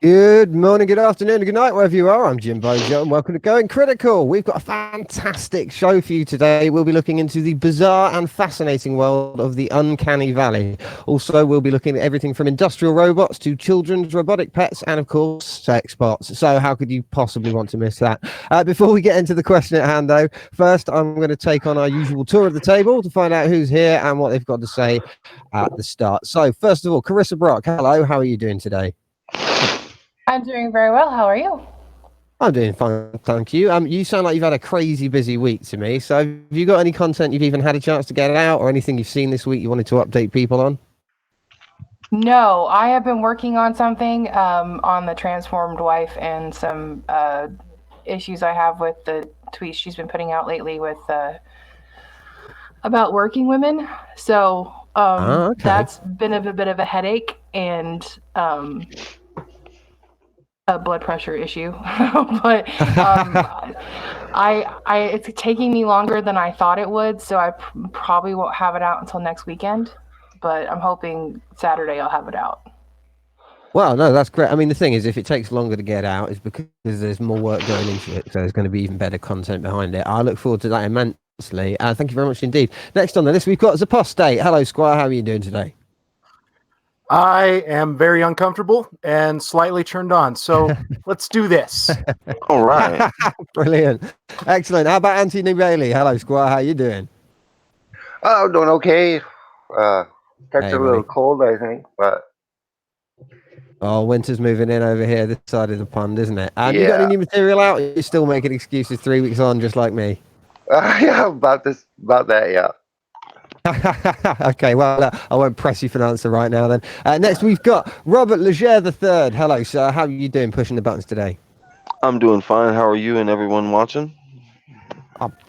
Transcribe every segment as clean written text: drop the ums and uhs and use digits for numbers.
Good morning, good afternoon, good night, wherever you are. I'm Jim Bojo, and welcome to Going Critical. We've got a fantastic show for you today. We'll be looking into the bizarre and fascinating world of the Uncanny Valley. Also, we'll be looking at everything from industrial robots to children's robotic pets and, of course, sex bots. So how could you possibly want to miss that? Before we get into the question at hand, though, first I'm going to take on our usual tour of the table to find out who's here and what they've got to say at the start. So, first of all, Carissa Brock, hello, how are you doing today? I'm doing very well. How are you? I'm doing fine, thank you. You sound like you've had a crazy busy week to me. So, have you got any content you've even had a chance to get out, or anything you've seen this week you wanted to update people on? No, I have been working on something on the transformed wife and some issues I have with the tweets she's been putting out lately with about working women. So Okay. that's been a bit of a headache and a blood pressure issue. But I it's taking me longer than I thought it would, so I probably won't have it out until next weekend. But I'm hoping Saturday I'll have it out. Well, no, that's great. I mean, the thing is, if it takes longer to get out, it's because there's more work going into it. So there's going to be even better content behind it. I look forward to that immensely. Thank you very much indeed. Next on the list, we've got Zapostate. Hello, Squire. How are you doing today? I am very uncomfortable and slightly turned on. So let's do this. All right. Brilliant. Excellent. How about Anthony Bailey? Hello, Squire. How are you doing? Oh, doing okay. Catch Hey, a buddy. little cold, I think, but Oh, winter's moving in over here, this side of the pond, isn't it? You got any yeah, new material out? You're still making excuses 3 weeks on, just like me. yeah, about that, yeah. Okay, well, I won't press you for an answer right now then. Next, we've got Robert Leger the third. Hello, sir. How are you doing pushing the buttons today? I'm doing fine. How are you and everyone watching?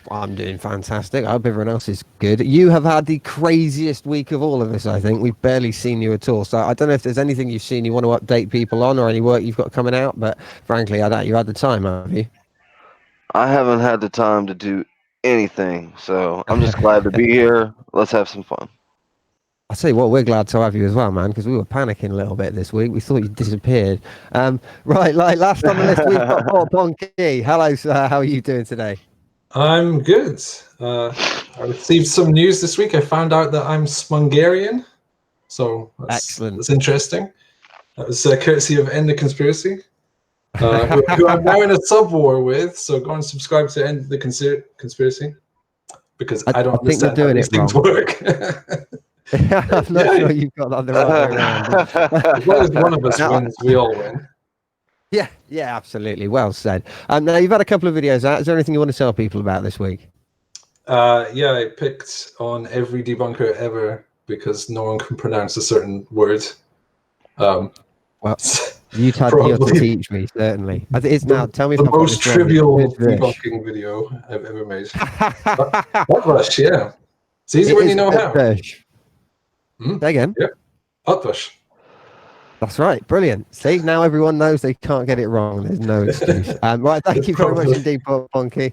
I'm doing fantastic. I hope everyone else is good. You have had the craziest week of all of us, I think. We've barely seen you at all. So I don't know if there's anything you've seen you want to update people on or any work you've got coming out, but frankly, I doubt you had the time, have you? I haven't had the time to do anything, so I'm just glad to be here. Let's have some fun. I'll tell you what, we're glad to have you as well, man, because we were panicking a little bit this week. We thought you disappeared. Right, like last on the list, we've got Paul Ponky. Hello, sir. How are you doing today? I'm good. I received some news this week. I found out that I'm Smungarian, so Excellent. that's interesting. That was courtesy of End the Conspiracy, who I'm now in a sub war with. So go and subscribe to End the Conspiracy because I don't think you're understand how doing these it things wrong. work. I'm not sure you've got that the right way around. As long as one of us wins, we all win. Yeah, absolutely. Well said. Now, you've had a couple of videos out. Is there anything you want to tell people about this week? Yeah, I picked on every debunker ever because no one can pronounce a certain word. Well, you have to teach me, certainly. As it is now, tell me if the I've got most this wrong. trivial debunking video I've ever made. Uprush, yeah. It's easy when you know how. Say again. Yeah. Uprush. That's right. Brilliant. See, now everyone knows they can't get it wrong. There's no excuse. Right. Thank you very much indeed, Ponky.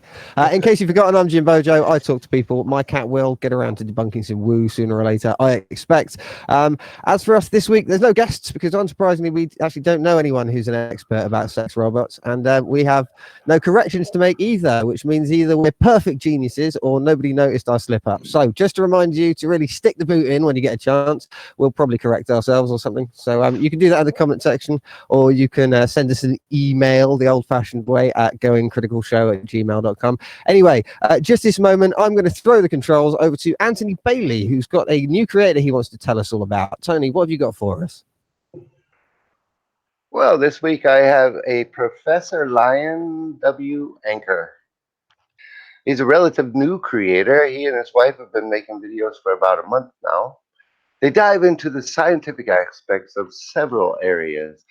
In case you've forgotten, I'm Jim Bojo. I talk to people. My cat will get around to debunking some woo sooner or later, I expect. As for us this week, there's no guests because unsurprisingly, we actually don't know anyone who's an expert about sex robots. And we have no corrections to make either, which means either we're perfect geniuses or nobody noticed our slip up. So just to remind you to really stick the boot in when you get a chance, we'll probably correct ourselves or something. So you can do that in the comment section, or you can send us an email the old-fashioned way at goingcriticalshow@gmail.com. Anyway, just this moment, I'm going to throw the controls over to Anthony Bailey, who's got a new creator he wants to tell us all about. Tony, what have you got for us? Well, this week I have a Professor Lyon W. Anchor. He's a relative new creator. He and his wife have been making videos for about a month now. They dive into the scientific aspects of several areas.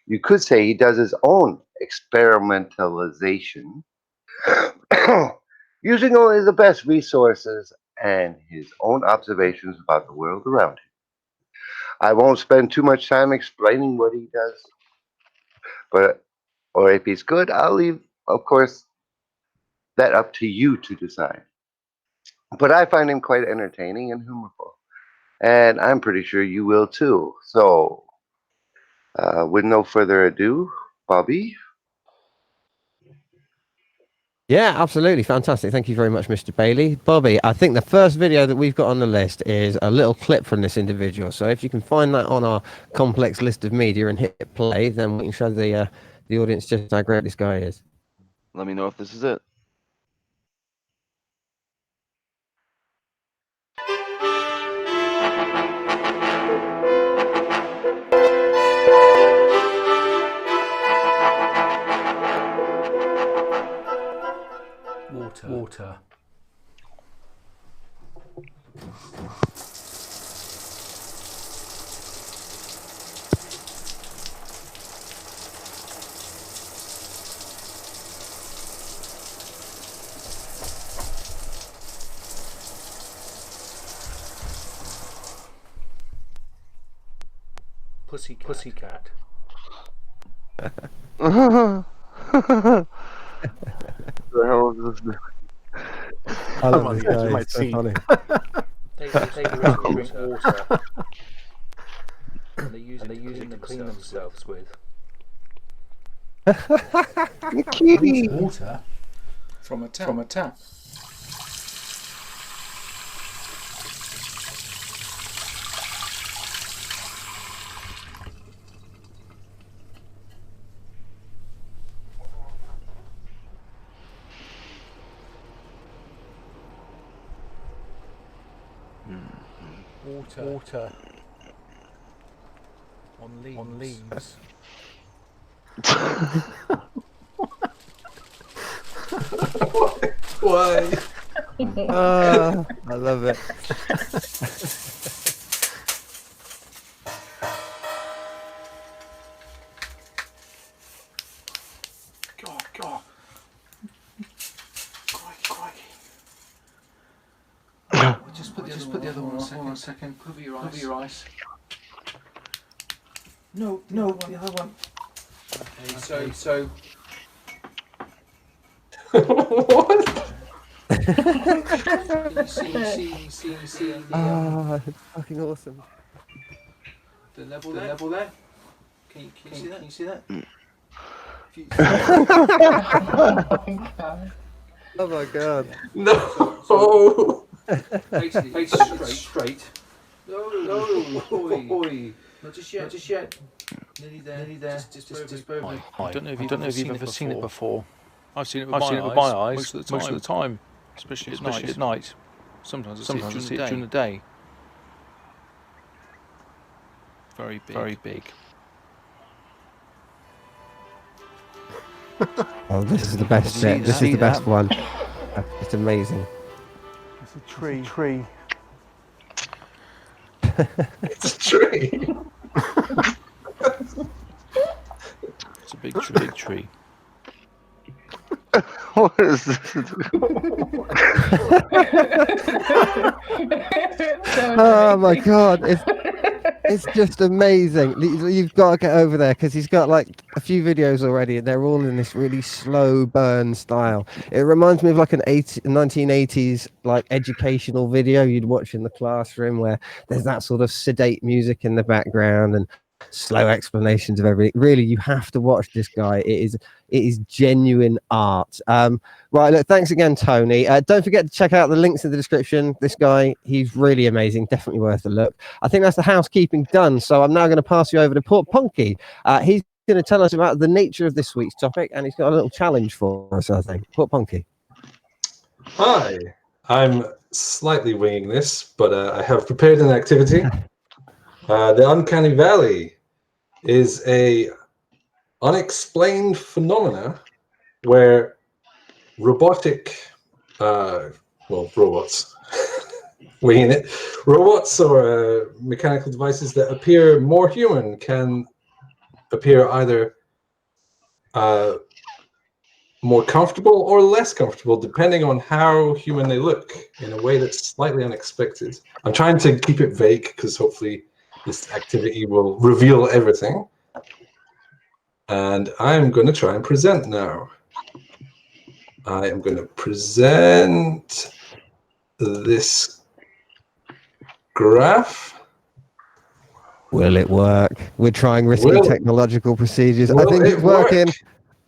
You could say he does his own experimentalization, using only the best resources and his own observations about the world around him. I won't spend too much time explaining what he does, or if he's good, I'll leave, of course, that up to you to decide. But I find him quite entertaining and humorful. And I'm pretty sure you will too. So With no further ado, Bobby. Yeah, absolutely. Fantastic. Thank you very much, Mr. Bailey. Bobby, I think the first video that we've got on the list is a little clip from this individual. So if you can find that on our complex list of media and hit play, then we can show the audience just how great this guy is. Let me know if this is it. Water. Pussycat. The hell is this? I I'm love on this the edge guy. of my It's so seat. funny. They drink water. And they're using to clean themselves with. Water from a tap. Water. On leaves. Why? I love it. God. Crikey. Just put the other one on a second. Cover your eyes. No, the other one. Okay, so. What? See It's fucking awesome. the level there? Can you see that? Oh my god. No. Face straight. No, boy. Not just yet. Nearly there. Just over. I don't know if you've ever seen it before. I've seen it with my eyes most of the time, especially at night. Sometimes I see it during the day. Very big. Oh, this is the best bit. This is the best one. It's amazing. It's a tree. It's a tree. It's a big tree. What is this? Oh my god, it's just amazing. You've got to get over there because he's got like a few videos already and they're all in this really slow burn style. It reminds me of like 1980s like educational video you'd watch in the classroom where there's that sort of sedate music in the background and slow explanations of everything. Really, you have to watch this guy. It is genuine art. Right, look, thanks again, Tony. Don't forget to check out the links in the description. This guy, he's really amazing. Definitely worth a look. I think that's the housekeeping done. So I'm now going to pass you over to Port Punky. He's going to tell us about the nature of this week's topic, and he's got a little challenge for us, I think. Port Punky. Hi. I'm slightly winging this, but I have prepared an activity. The Uncanny Valley is a unexplained phenomena where robotic, robots, winging it, robots or mechanical devices that appear more human can appear either more comfortable or less comfortable, depending on how human they look, in a way that's slightly unexpected. I'm trying to keep it vague because hopefully this activity will reveal everything. And I'm going to try and present now. I am going to present this graph. Will it work? We're trying risky Will- technological procedures. I will think it it's working. work?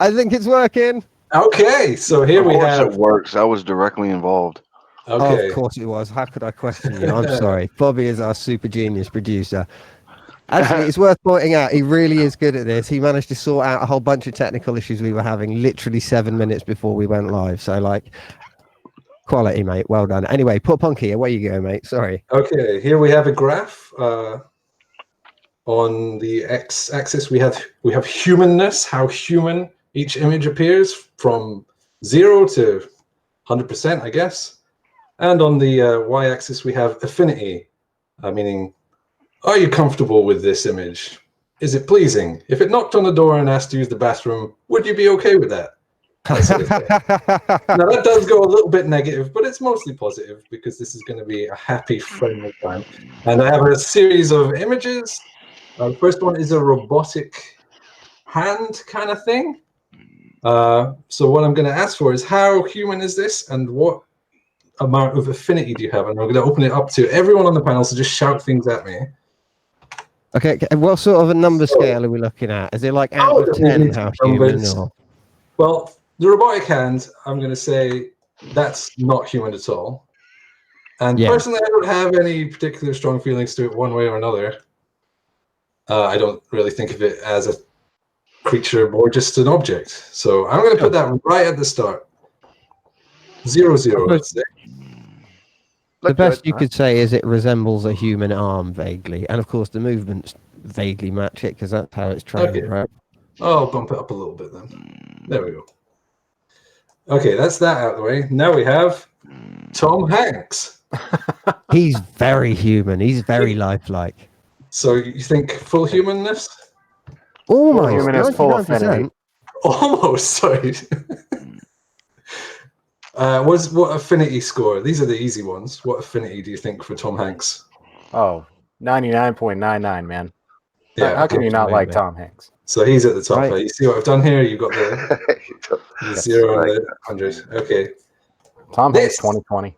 I think it's working. Okay, so here Of we course have. it works. I was directly involved. Okay. Of course it was. How could I question you? I'm sorry. Bobby is our super genius producer. Actually, it's worth pointing out he really is good at this. He managed to sort out a whole bunch of technical issues we were having literally 7 minutes before we went live. So, like, quality, mate. Well done. Anyway, put Punky, away you go, mate. Sorry. Okay, here we have a graph. On the x-axis, we have humanness, how human each image appears from 0 to 100%, I guess. And on the y-axis, we have affinity, meaning, are you comfortable with this image? Is it pleasing? If it knocked on the door and asked to use the bathroom, would you be okay with that? That sort of thing. Now, that does go a little bit negative, but it's mostly positive because this is going to be a happy, friendly time. And I have a series of images. The first one is a robotic hand kind of thing. So what I'm going to ask for is how human is this and what amount of affinity do you have? And I'm going to open it up to everyone on the panel, so just shout things at me. Okay, and what sort of a number scale are we looking at? Is it like out of 10 how human or? Well, the robotic hand, I'm going to say that's not human at all. And personally, I don't have any particular strong feelings to it one way or another. I don't really think of it as a creature, more just an object. So I'm going to put that right at the start. 0, 0, let's say. The best you could say is it resembles a human arm vaguely. And of course, the movements vaguely match it because that's how it's trained, right? I'll bump it up a little bit then. There we go. Okay, that's that out of the way. Now we have Tom Hanks. He's very human. He's very lifelike. So you think full humanness? Almost. Human is full affinity. Almost, sorry. What affinity score? These are the easy ones. What affinity do you think for Tom Hanks? Oh, 99.99, man. Yeah, How can you not like Tom Hanks? So he's at the top. Right. You see what I've done here? You've got the 0 and the 100. Okay. Tom Hanks 2020.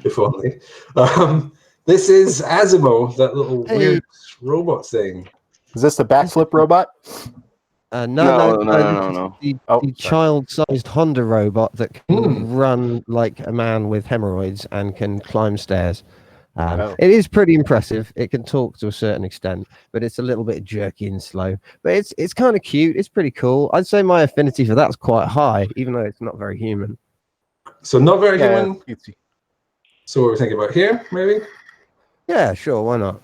If only. This is Asimo, that little weird robot thing. Is this the backflip robot? No. The child-sized Honda robot that can run like a man with hemorrhoids and can climb stairs. It is pretty impressive. It can talk to a certain extent, but it's a little bit jerky and slow. But it's kind of cute. It's pretty cool. I'd say my affinity for that's quite high, even though it's not very human. So not very human. So what we're thinking about here, maybe? Yeah, sure. Why not?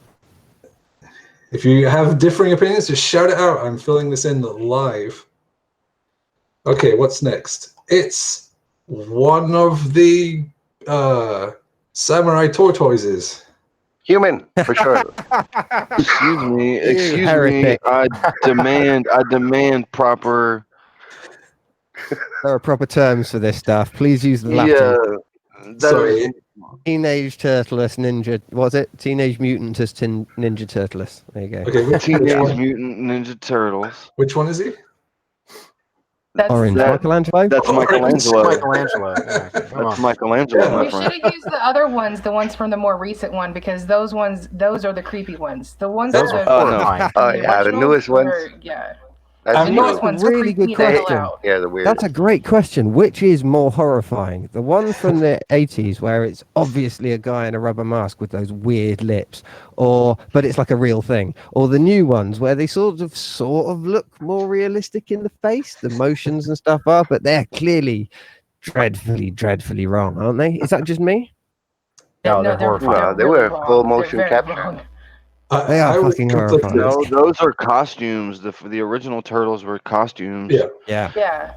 If you have differing opinions, just shout it out. I'm filling this in live. Okay, what's next? It's one of the samurai tortoises. Human, for sure. Excuse me. I demand proper. There are proper terms for this stuff. Please use the Latin. Yeah. Sorry. Teenage Turtles Ninja. Was it Teenage Mutant Ninja Turtles? There you go. Okay, Teenage Mutant Ninja Turtles. Which one is he? Orange. Michelangelo? That's Michelangelo. Michelangelo. That's Michelangelo, my We should friend. have used the other ones, the ones from the more recent one, because those are the creepy ones. The ones Those that are the newest ones. Yeah. That's The newest one's really good question. Yeah, the weird. That's a great question. Which is more horrifying? The one from the 80s where it's obviously a guy in a rubber mask with those weird lips, but it's like a real thing, or the new ones where they sort of look more realistic in the face, the motions and stuff are, but they're clearly dreadfully wrong, aren't they? Is that just me? No, they're horrifying. They were full motion capture. They are fucking horrifying. No, those are costumes. The original turtles were costumes. Yeah.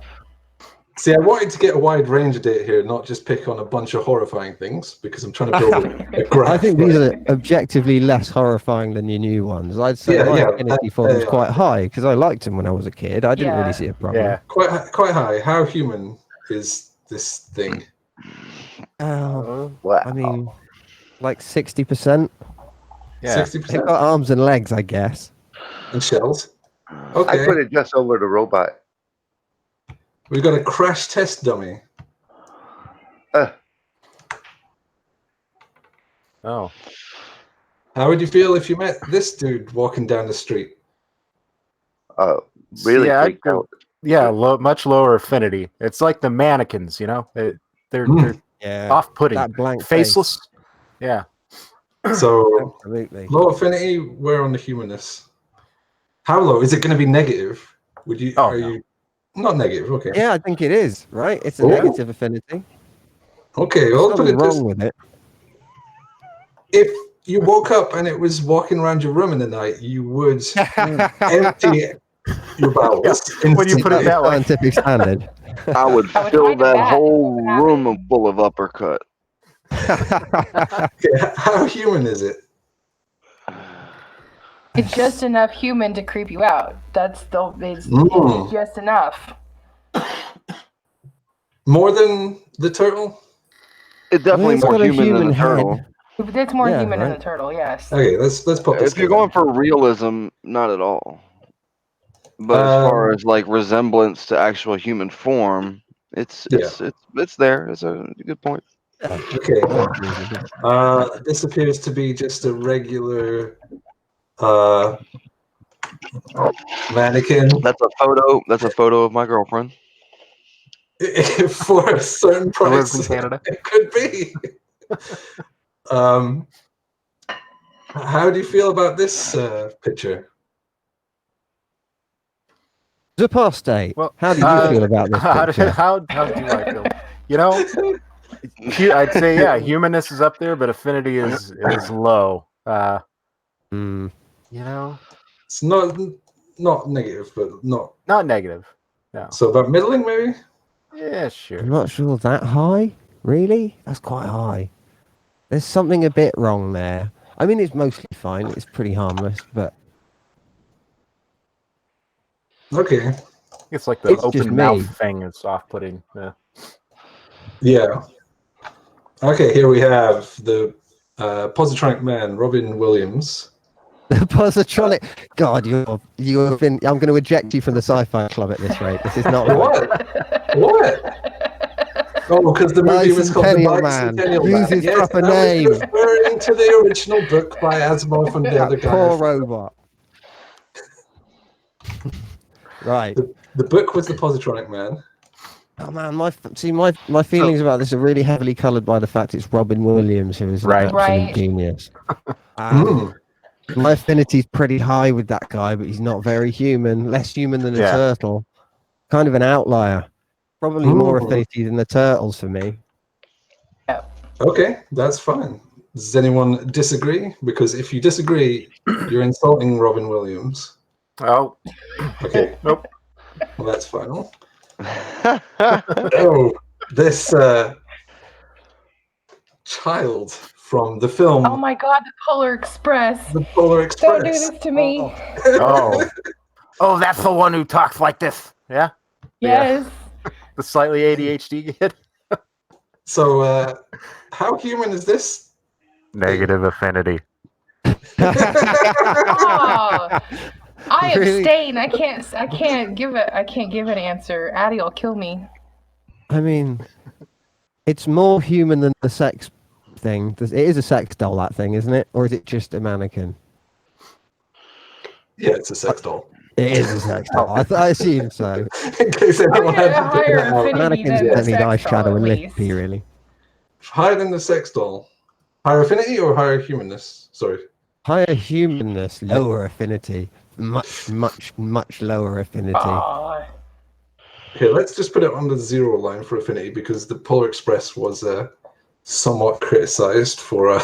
See, I wanted to get a wide range of data here, not just pick on a bunch of horrifying things, because I'm trying to build a graph. I think these are objectively less horrifying than your new ones. I'd say my affinity for them is quite high because I liked them when I was a kid. I didn't really see a problem. Yeah. Quite high. How human is this thing? I mean, like 60%. Yeah. 60%. They've got arms and legs, I guess. And shells. Okay. I put it just over the robot. We've got a crash test dummy. Oh. How would you feel if you met this dude walking down the street? Really Yeah, freaked out. much lower affinity. It's like the mannequins, you know. They're Yeah. off-putting, That blank faceless. face. Yeah. So Absolutely. low affinity, where on the humanness? How low? Is it going to be negative? Would you? Oh, are no. you not negative? Okay. Yeah, I think it is, right? It's a Oh. negative affinity. Okay, There's well, put nothing it this. wrong with it. If you woke up and it was walking around your room in the night, you would empty your bowels. When you put it That's that way. scientific standard. I would I would fill find a that bat. whole What happened? room full of uppercut. Okay, how human is it? It's just enough human to creep you out. It's just enough. More than the turtle? It's definitely It's more got a human than human the turtle. head. It's more Yeah, human than right. the turtle, yes. Okay, let's put this. If you're going for realism, not at all. But as far as like resemblance to actual human form, it's there. It's a good point. Okay. This appears to be just a regular mannequin. That's a photo of my girlfriend. For a certain Who lives price, in Canada? it could be. How do you feel about this picture? Zapaste. Well, How do you feel about this picture? How do I feel? You know, I'd say humanness is up there, but affinity is low. Hmm. You know, It's not negative, but not negative. No. so about middling, maybe. Yeah, sure. I'm not sure that high. Really? That's quite high. There's something a bit wrong there. I mean, it's mostly fine. It's pretty harmless, but Okay. It's like the It's just open mouth me. thing is off-putting. Yeah. Yeah. Okay, here we have the positronic man, Robin Williams. the positronic. God, you have been. I'm going to eject you from the sci-fi club at this rate. This is not right. What? Oh, because the movie was called The Bicentennial Man. Bicentennial Use Man. his Yes, proper I was name. referring to the original book by Asimov and the other That guy. poor robot. Right. The book was The Positronic Man. Oh man, my feelings about this are really heavily coloured by the fact it's Robin Williams who is an Right. absolute Right. genius. Mm. My affinity's pretty high with that guy, but he's not very human. Less human than a Yeah. turtle. Kind of an outlier. Probably more affinity than the turtles for me. Okay, that's fine. Does anyone disagree? Because if you disagree, you're insulting Robin Williams. Oh. Okay. Nope. Well, that's fine. Oh, this child from the film Oh my god, the Polar Express. The Polar Express. Don't do this to me. Oh, that's the one who talks like this. Yeah. Yes. Yeah. The slightly ADHD kid. So, how human is this? Negative affinity. Oh, I Really? abstain. I can't give an answer. Addie will kill me. I mean, it's more human than the sex thing. It is a sex doll, that thing, isn't it? Or is it just a mannequin? Yeah, it's a sex doll. It is a sex doll. I assume so. In case anyone I'm had at a to figure higher that out. affinity Mannequins than the don't need sex doll, eyeshadow at and least. lippy, really. Higher than the sex doll. Higher affinity or higher humanness? Sorry. Higher humanness, lower affinity. Much, much, much lower affinity. Aw. Here, let's just put it on the 0 line for affinity because the Polar Express was somewhat criticized for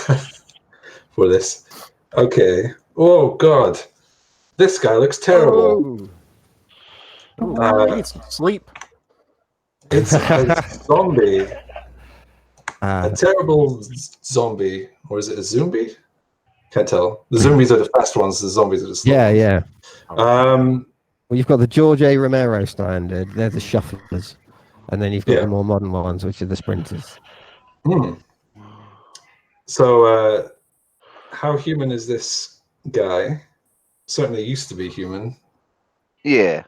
for this. Okay. Oh God, this guy looks terrible. Oh. He needs some sleep. It's a zombie, Ah, a terrible zombie, or is it a zombie? Can't tell. The zombies are the fast ones. The zombies are the slow yeah, ones. yeah. Well, Well, you've got the George A. Romero standard. They're the shufflers. And then you've got the more modern ones, which are the sprinters. So, how human is this guy? Certainly used to be human. Yeah.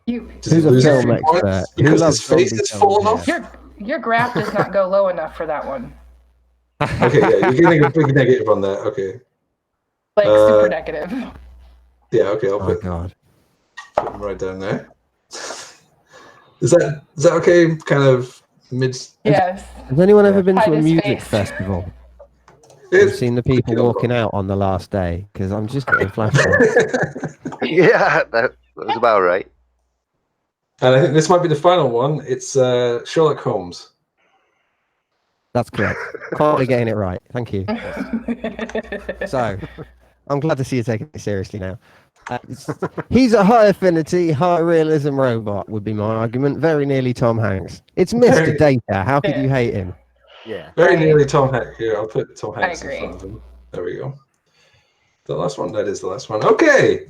Does he Who's a lose film few expert? points Who because loves his face zombie is fallen films? off? Your graph does not go low enough for that one. Okay, yeah, you're getting a big negative on that. Okay. Like super negative. Yeah, okay, I'll Oh put God. them right down there. Is that okay? Kind of mid. Yes. Has anyone ever Yeah. been to Hide a his music face. festival? It's I've seen the people pretty walking out on the last day because I'm just getting flashbacks. Yeah, that was about right. And I think this might be the final one. It's Sherlock Holmes. That's correct. Finally getting it right. Thank you. So, I'm glad to see you taking it seriously now. He's a high affinity, high realism robot, would be my argument. Very nearly Tom Hanks. It's Mr. Data. How could you hate him? Yeah. Very Right. nearly Tom Hanks. Here, I'll put Tom Hanks in agree. front of him. There we go. The last one. That is the last one. Okay.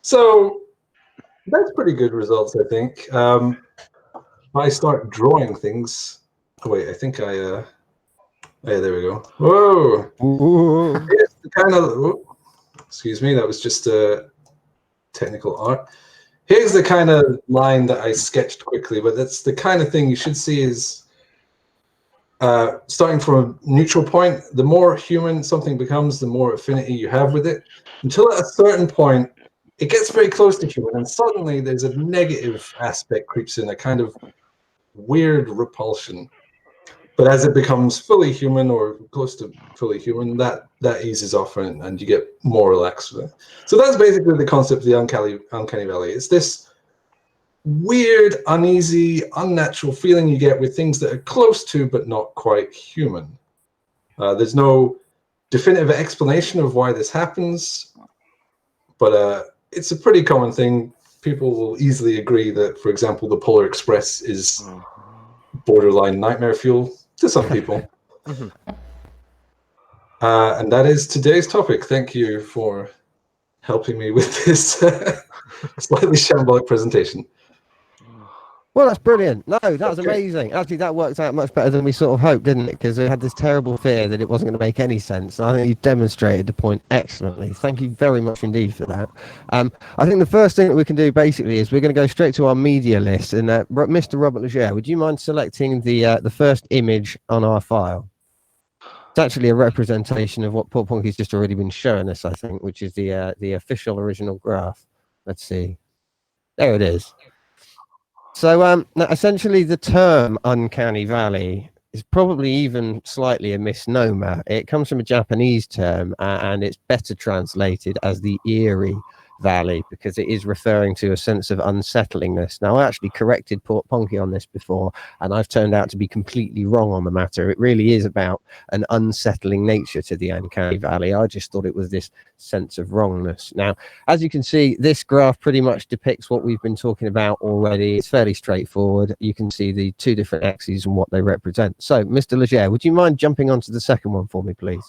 So that's pretty good results, I think. I start drawing things. Oh wait, I think I. Yeah, there we go. Whoa. Ooh. Here's the kind of. Excuse me. That was just technical art. Here's the kind of line that I sketched quickly, but that's the kind of thing you should see is starting from a neutral point. The more human something becomes, the more affinity you have with it. Until at a certain point, it gets very close to human, and suddenly there's a negative aspect creeps in, a kind of weird repulsion. But as it becomes fully human or close to fully human, that eases off and you get more relaxed with it. So that's basically the concept of the Uncanny Valley. It's this weird, uneasy, unnatural feeling you get with things that are close to but not quite human. There's no definitive explanation of why this happens, but it's a pretty common thing. People will easily agree that, for example, the Polar Express is borderline nightmare fuel to some people. And that is today's topic. Thank you for helping me with this slightly shambolic presentation. Well, that's brilliant. No, that was amazing. Actually, that worked out much better than we sort of hoped, didn't it? Because we had this terrible fear that it wasn't going to make any sense. I think you demonstrated the point excellently. Thank you very much indeed for that. I think the first thing that we can do basically is we're going to go straight to our media list. And Mr. Robert Leger, would you mind selecting the first image on our file? It's actually a representation of what Paul Punky's just already been showing us, I think, which is the official original graph. Let's see. There it is. So now essentially the term Uncanny Valley is probably even slightly a misnomer. It comes from a Japanese term and it's better translated as the eerie valley because it is referring to a sense of unsettlingness. Now, I actually corrected Port Ponky on this before, and I've turned out to be completely wrong on the matter. It really is about an unsettling nature to the Uncanny Valley. I just thought it was this sense of wrongness. Now, as you can see, this graph pretty much depicts what we've been talking about already. It's fairly straightforward. You can see the two different axes and what they represent. So, Mr. Leger, would you mind jumping onto the second one for me, please?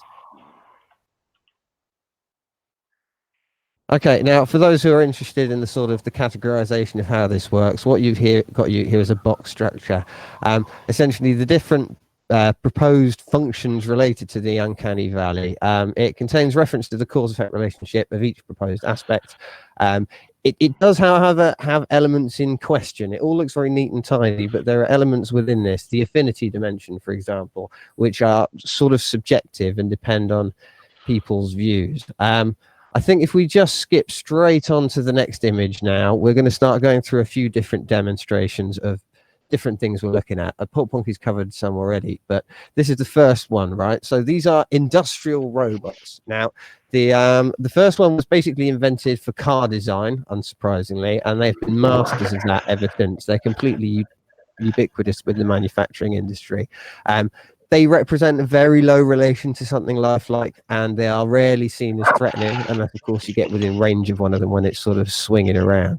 Okay, now for those who are interested in the sort of the categorization of how this works, what you've got here is a box structure. Essentially, the different proposed functions related to the Uncanny Valley. It contains reference to the cause-effect relationship of each proposed aspect. It does, however, have elements in question. It all looks very neat and tidy, but there are elements within this, the affinity dimension, for example, which are sort of subjective and depend on people's views. I think if we just skip straight on to the next image now, we're going to start going through a few different demonstrations of different things we're looking at. Paul Punky's covered some already, but this is the first one, right? So these are industrial robots. Now, the first one was basically invented for car design, unsurprisingly, and they've been masters of that ever since. They're completely ubiquitous with the manufacturing industry. They represent a very low relation to something lifelike, and they are rarely seen as threatening, unless, of course, you get within range of one of them when it's sort of swinging around.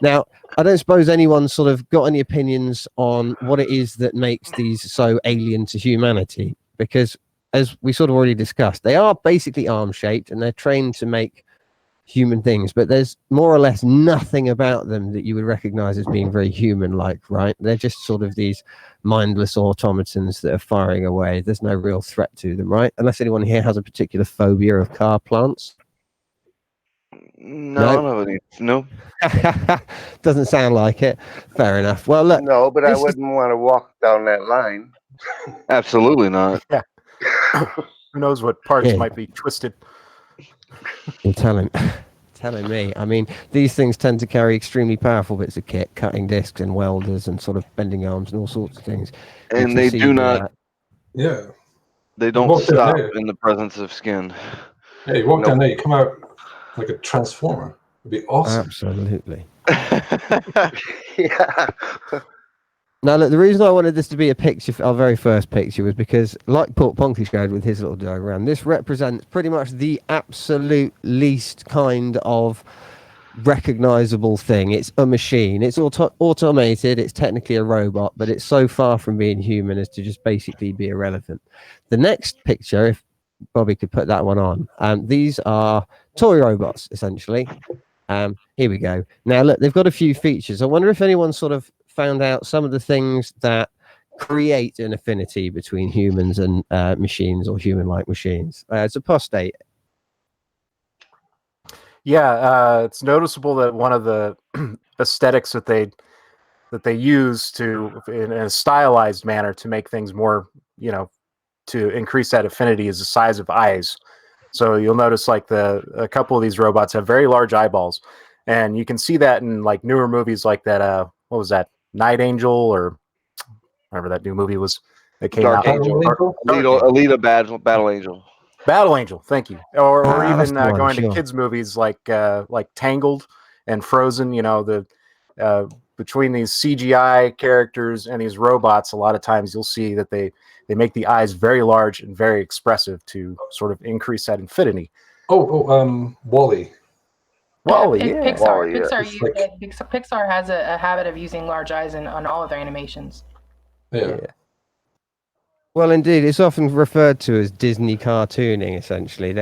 Now, I don't suppose anyone's sort of got any opinions on what it is that makes these so alien to humanity, because, as we sort of already discussed, they are basically arm-shaped, and they're trained to make human things, but there's more or less nothing about them that you would recognize as being very human-like, right? They're just sort of these mindless automatons that are firing away. There's no real threat to them, right? Unless anyone here has a particular phobia of car plants. No. Doesn't sound like it. Fair enough. Well, look. No, but I wouldn't want to walk down that line. Absolutely not. Yeah. Who knows what parts might be twisted? You're telling me. I mean, these things tend to carry extremely powerful bits of kit, cutting discs and welders and sort of bending arms and all sorts of things. And they do not. Yeah. They don't stop in the presence of skin. Yeah, you walk down there, you come out like a transformer. It'd be awesome. Absolutely. Yeah. Now, look, the reason I wanted this to be a picture, our very first picture, was because, like Port Ponky showed with his little diagram, this represents pretty much the absolute least kind of recognizable thing. It's a machine. It's automated. It's technically a robot, but it's so far from being human as to just basically be irrelevant. The next picture, if Bobby could put that one on, these are toy robots, essentially. Here we go. Now, look, they've got a few features. I wonder if anyone sort of found out some of the things that create an affinity between humans and machines or human-like machines. It's apostate. Yeah, it's noticeable that one of the aesthetics that they use to, in a stylized manner, to make things more, to increase that affinity is the size of eyes. So you'll notice like a couple of these robots have very large eyeballs, and you can see that in like newer movies like that. What was that? Night Angel, or whatever that new movie was that came Dark out. Angel. Dark Angel. Alita Battle Angel. Battle Angel, thank you. Or even going sure. to kids movies like Tangled and Frozen. Between these CGI characters and these robots, a lot of times you'll see that they make the eyes very large and very expressive to sort of increase that infinity. Wall-E. Wall-E, yeah. Pixar. Wall-E, Pixar has a habit of using large eyes on all of their animations. Yeah. Well, indeed, it's often referred to as Disney cartooning, essentially.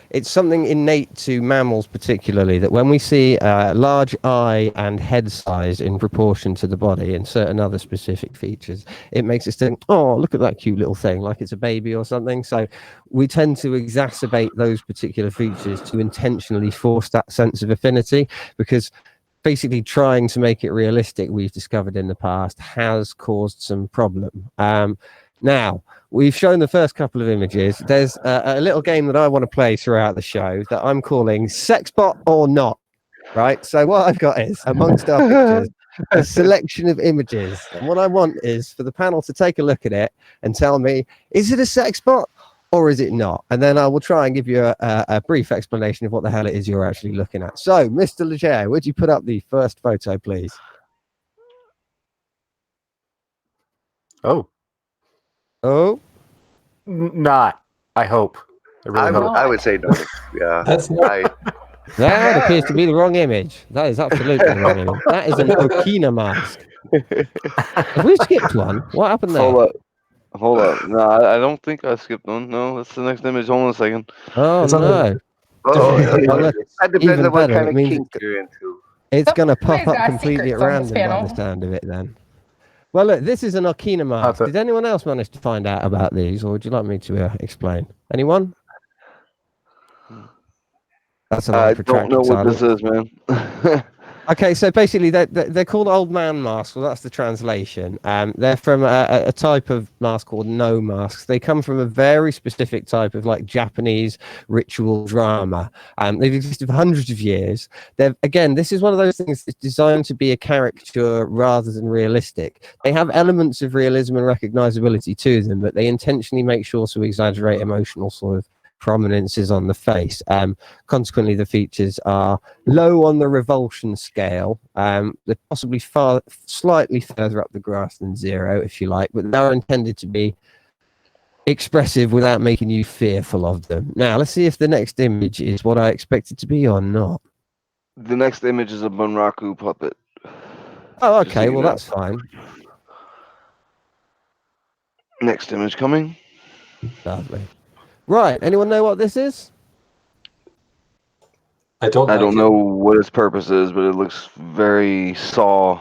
It's something innate to mammals particularly, that when we see a large eye and head size in proportion to the body and certain other specific features, it makes us think, oh, look at that cute little thing, like it's a baby or something. So we tend to exacerbate those particular features to intentionally force that sense of affinity, because basically trying to make it realistic, we've discovered in the past, has caused some problem. Now, we've shown the first couple of images. There's a little game that I want to play throughout the show that I'm calling Sexbot or Not, right? So what I've got is, amongst our pictures, a selection of images. And what I want is for the panel to take a look at it and tell me, is it a sexbot or is it not? And then I will try and give you a brief explanation of what the hell it is you're actually looking at. So, Mr. Leger, would you put up the first photo, please? Not. I hope. I would say no. Yeah. That's not. That appears to be the wrong image. That is absolutely the wrong image. That is an Okina mask. Have we skipped one? What happened there? Hold up. No, I don't think I skipped one. No, that's the next image. Hold on a second. Oh, It's on no. That depends Even on what better, kind it of means kink you're into. It's going to pop Somebody's up got completely at secrets on this random by panel. the sound of it then. Well, look, this is an Okina mask. Did anyone else manage to find out about these, or would you like me to explain? Anyone? That's a long I don't protracted know what silence. this is, man. Okay, so basically they're called old man masks. Well, that's the translation. They're from a type of mask called no masks. They come from a very specific type of like Japanese ritual drama. They've existed for hundreds of years. Again, this is one of those things that's designed to be a caricature rather than realistic. They have elements of realism and recognizability to them, but they intentionally make sure to exaggerate emotional sort of prominences on the face. Consequently, the features are low on the revulsion scale. They're possibly slightly further up the graph than 0, if you like, but they are intended to be expressive without making you fearful of them. Now, let's see if the next image is what I expect it to be or not. The next image is a Bunraku puppet. Oh, okay. Well, that's fine. Next image coming. Lovely. Right. Anyone know what this is? I don't know what its purpose is, but it looks very Saw.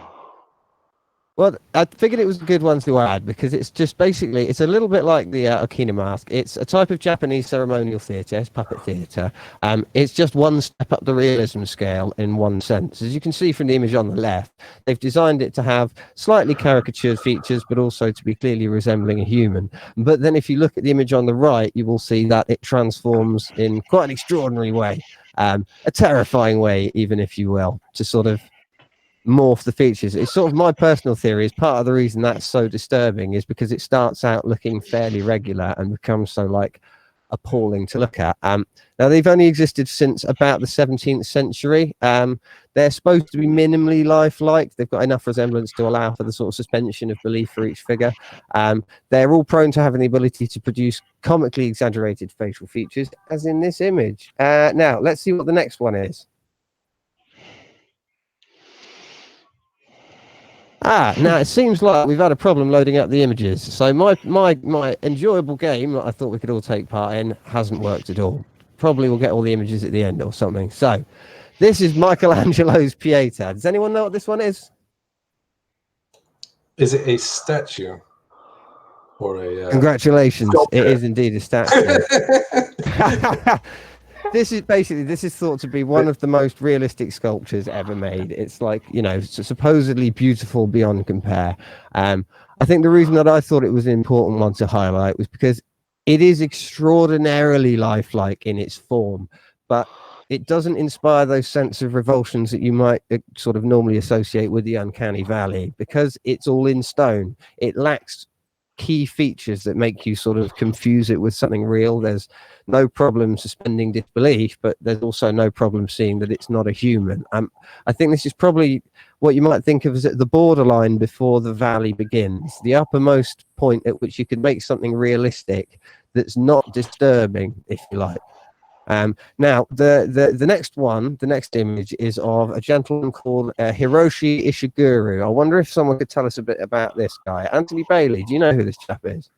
Well, I figured it was a good one to add because it's just basically, it's a little bit like the Okina mask. It's a type of Japanese ceremonial theatre, it's puppet theatre. It's just one step up the realism scale in one sense. As you can see from the image on the left, they've designed it to have slightly caricatured features, but also to be clearly resembling a human. But then if you look at the image on the right, you will see that it transforms in quite an extraordinary way, a terrifying way, even if you will, to sort of morph the features. It's sort of my personal theory is part of the reason that's so disturbing is because it starts out looking fairly regular and becomes so like appalling to look at. Now they've only existed since about the 17th century. They're supposed to be minimally lifelike. They've got enough resemblance to allow for the sort of suspension of belief for each figure. They're all prone to having the ability to produce comically exaggerated facial features, as in this image. Now let's see what the next one is. Now it seems like we've had a problem loading up the images. So my enjoyable game that I thought we could all take part in hasn't worked at all. Probably we'll get all the images at the end or something. So this is Michelangelo's Pieta. Does anyone know what this one is? Is it a statue? Or a Congratulations. sculpture? It is indeed a statue. This is thought to be one of the most realistic sculptures ever made. It's like, you know, supposedly beautiful beyond compare. I think the reason that I thought it was an important one to highlight was because it is extraordinarily lifelike in its form, but it doesn't inspire those sense of revulsions that you might sort of normally associate with the Uncanny Valley, because it's all in stone. It lacks key features that make you sort of confuse it with something real. There's no problem suspending disbelief, but there's also no problem seeing that it's not a human. I think this is probably what you might think of as at the borderline before the valley begins, the uppermost point at which you could make something realistic that's not disturbing, if you like. Now, the next one, the next image is of a gentleman called Hiroshi Ishiguro. I wonder if someone could tell us a bit about this guy. Anthony Bailey, do you know who this chap is?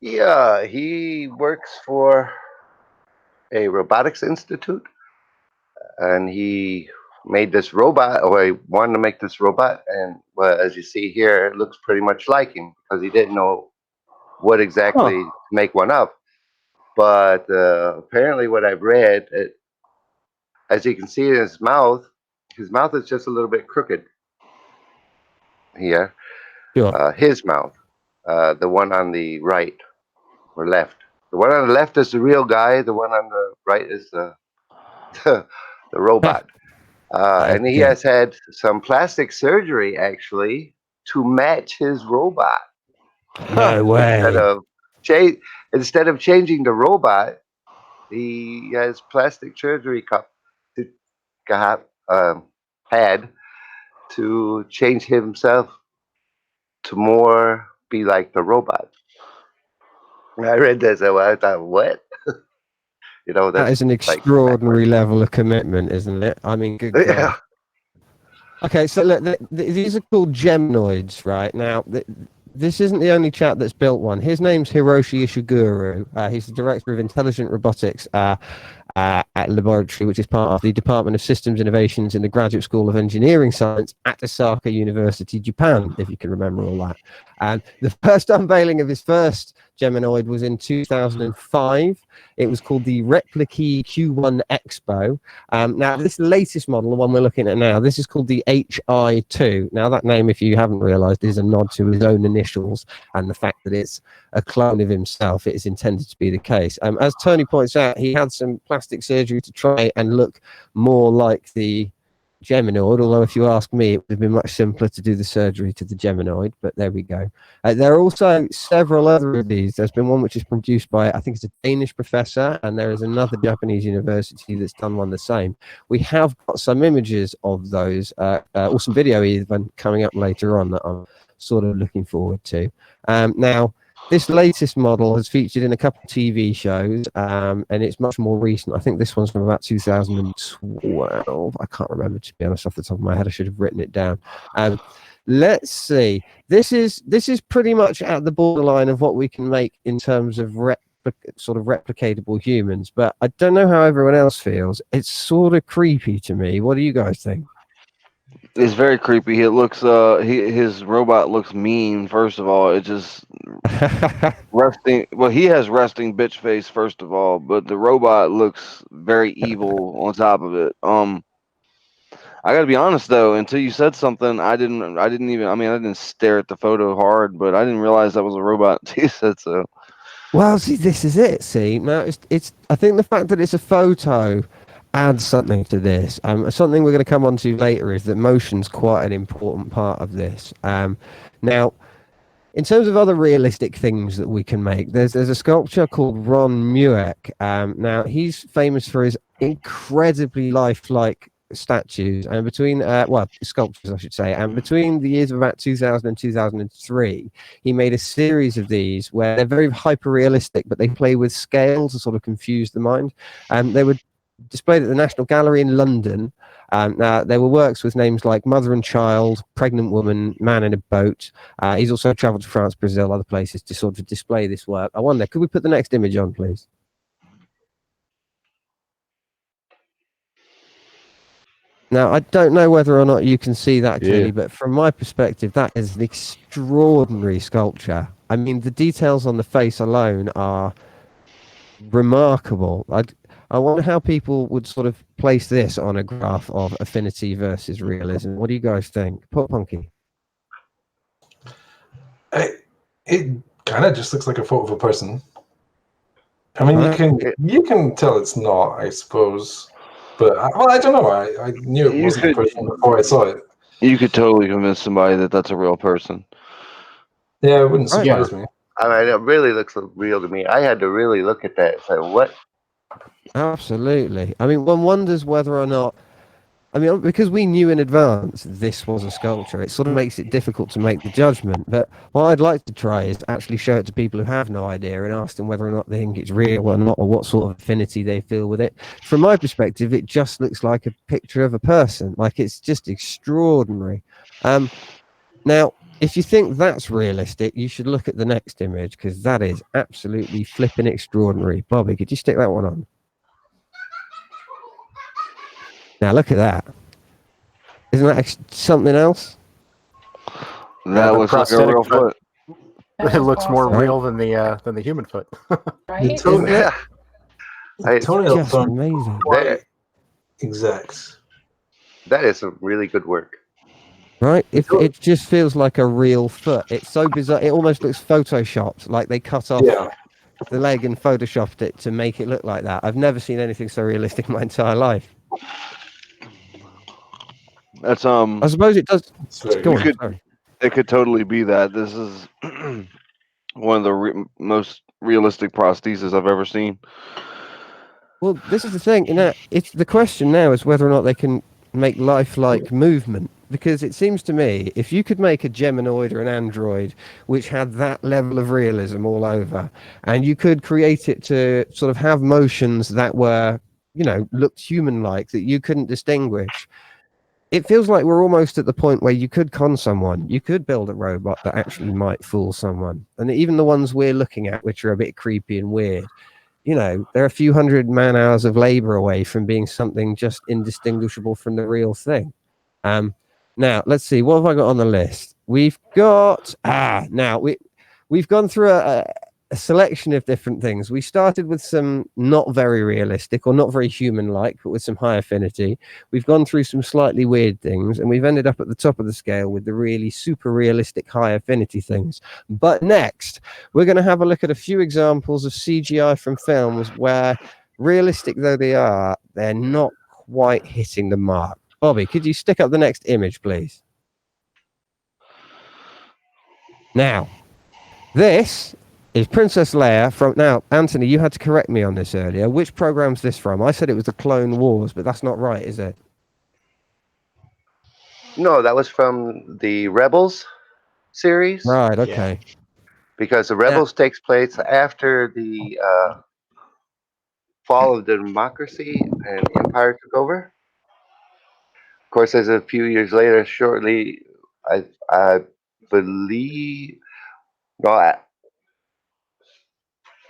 Yeah, he works for a robotics institute, and he made this robot, or he wanted to make this robot, and well, as you see here, it looks pretty much like him because he didn't know what exactly to make one of. But apparently, what I've read, as you can see in his mouth is just a little bit crooked here. Sure. His mouth, the one on the right or left. The one on the left is the real guy. The one on the right is the the robot. And he has had some plastic surgery actually to match his robot. No way. Instead of changing the robot, he has plastic surgery had to change himself to more be like the robot. When I read this, I thought, what? You know, that is an extraordinary level of commitment, isn't it? I mean, good God. Yeah. Okay, so look, these are called gemnoids, right? Now, this isn't the only chap that's built one. His name's Hiroshi Ishiguro. He's the director of intelligent robotics at laboratory, which is part of the Department of Systems Innovations in the Graduate School of Engineering Science at Osaka University, Japan, if you can remember all that. And the first unveiling of his first Geminoid was in 2005. It was called the Replique Q1 Expo. Now, this latest model, the one we're looking at now, this is called the HI2. Now, that name, if you haven't realized, is a nod to his own initials and the fact that it's a clone of himself. It is intended to be the case. As Tony points out, he had some plastic surgery to try and look more like the Geminoid, although if you ask me, it would have been much simpler to do the surgery to the Geminoid, but there we go. There are also several other of these. There's been one which is produced by, I think it's a Danish professor, and there is another Japanese university that's done one the same. We have got some images of those, or some video even coming up later on that I'm sort of looking forward to. Now, this latest model has featured in a couple of TV shows, and it's much more recent. I think this one's from about 2012. I can't remember, to be honest, off the top of my head. I should have written it down. Let's see. This is pretty much at the borderline of what we can make in terms of sort of replicatable humans, but I don't know how everyone else feels. It's sort of creepy to me. What do you guys think? It's very creepy. It looks his robot looks mean. First of all, it just resting. Well, he has resting bitch face. First of all, but the robot looks very evil on top of it. I got to be honest though. Until you said something, I didn't even. I mean, I didn't stare at the photo hard, but I didn't realize that was a robot until you said so. Well, see, this is it. See, now it's. I think the fact that it's a photo adds something to this. Something we're going to come on to later is that motion's quite an important part of this. Now, in terms of other realistic things that we can make, there's a sculptor called Ron Mueck. Now, he's famous for his incredibly lifelike statues, and between sculptures I should say, and between the years of about 2000 and 2003 he made a series of these where they're very hyper realistic, but they play with scale to sort of confuse the mind. They were displayed at the National Gallery in London. Now there were works with names like Mother and Child, Pregnant Woman, Man in a Boat. He's also traveled to France, Brazil, other places to sort of display this work. I wonder, could we put the next image on, please? Now, I don't know whether or not you can see that clearly, but from my perspective, that is an extraordinary sculpture. I mean, the details on the face alone are remarkable. I wonder how people would sort of place this on a graph of affinity versus realism. What do you guys think? Put Punky. It kind of just looks like a photo of a person. I mean, you can tell it's not, I suppose. But I don't know. I knew it wasn't a person before I saw it. You could totally convince somebody that that's a real person. Yeah, it wouldn't surprise me. I mean, it really looks real to me. I had to really look at that and say, what? Absolutely. I mean, one wonders whether or not, I mean, because we knew in advance this was a sculpture, it sort of makes it difficult to make the judgment. But what I'd like to try is actually show it to people who have no idea and ask them whether or not they think it's real or not, or what sort of affinity they feel with it. From my perspective, it just looks like a picture of a person. Like, it's just extraordinary. Now, if you think that's realistic, you should look at the next image, because that is absolutely flipping extraordinary. Bobby, could you stick that one on? Now look at that. Isn't that something else? That looks like a real foot. It looks more real than the human foot. Right? The toenails just aren't amazing. quite exact. That is some really good work. Right? It just feels like a real foot. It's so bizarre. It almost looks photoshopped, like they cut off the leg and photoshopped it to make it look like that. I've never seen anything so realistic in my entire life. That's I suppose it does. It could totally be that. This is one of the most realistic prostheses I've ever seen. Well, this is the thing. It's the question now is whether or not they can make lifelike movement, because it seems to me if you could make a Geminoid or an android which had that level of realism all over, and you could create it to sort of have motions that were, looked human-like, that you couldn't distinguish. It feels like we're almost at the point where you could con someone. You could build a robot that actually might fool someone. And even the ones we're looking at, which are a bit creepy and weird, they're a few hundred man-hours of labor away from being something just indistinguishable from the real thing. Now, let's see. What have I got on the list? We've got... we've gone through a selection of different things. We started with some not very realistic or not very human-like, but with some high affinity. We've gone through some slightly weird things, and we've ended up at the top of the scale with the really super realistic high affinity things. But next, we're going to have a look at a few examples of CGI from films where, realistic though they are, they're not quite hitting the mark. Bobby, could you stick up the next image, please? Now, this is Princess Leia from... Now, Anthony, you had to correct me on this earlier. Which program's this from? I said it was the Clone Wars, but that's not right, is it? No, that was from the Rebels series. Right, okay. Yeah. Because the Rebels takes place after the fall of the democracy and the Empire took over. Of course, as a few years later, shortly, I believe... No,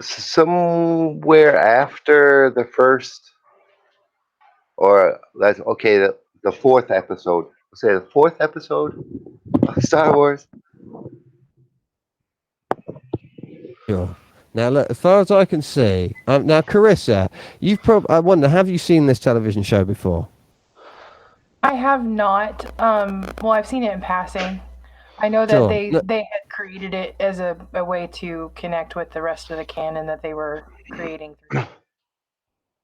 somewhere after the first, or the fourth episode, say the 4th episode of Star Wars. Sure. Now, look, as far as I can see, now, Carissa, I wonder, have you seen this television show before? I have not. Well, I've seen it in passing. I know that Sure. they Look, had created it as a way to connect with the rest of the canon that they were creating.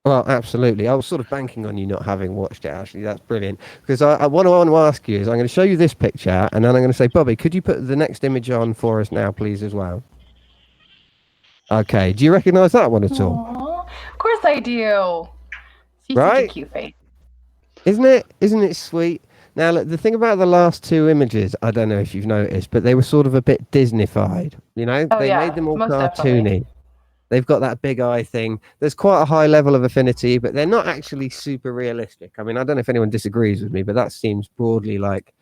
well, absolutely. I was sort of banking on you not having watched it, actually. That's brilliant. Because what I want to ask you is, I'm going to show you this picture, and then I'm going to say, Bobby, could you put the next image on for us now, please, as well? Okay. Do you recognise that one at all? Aww, of course I do. She's such a Right? cute face. Isn't it? Isn't it sweet? Now, look, the thing about the last two images, I don't know if you've noticed, but they were sort of a bit Disney-fied. You know, Oh they yeah, made them all most cartoony. definitely. They've got that big eye thing. There's quite a high level of affinity, but they're not actually super realistic. I mean, I don't know if anyone disagrees with me, but that seems broadly like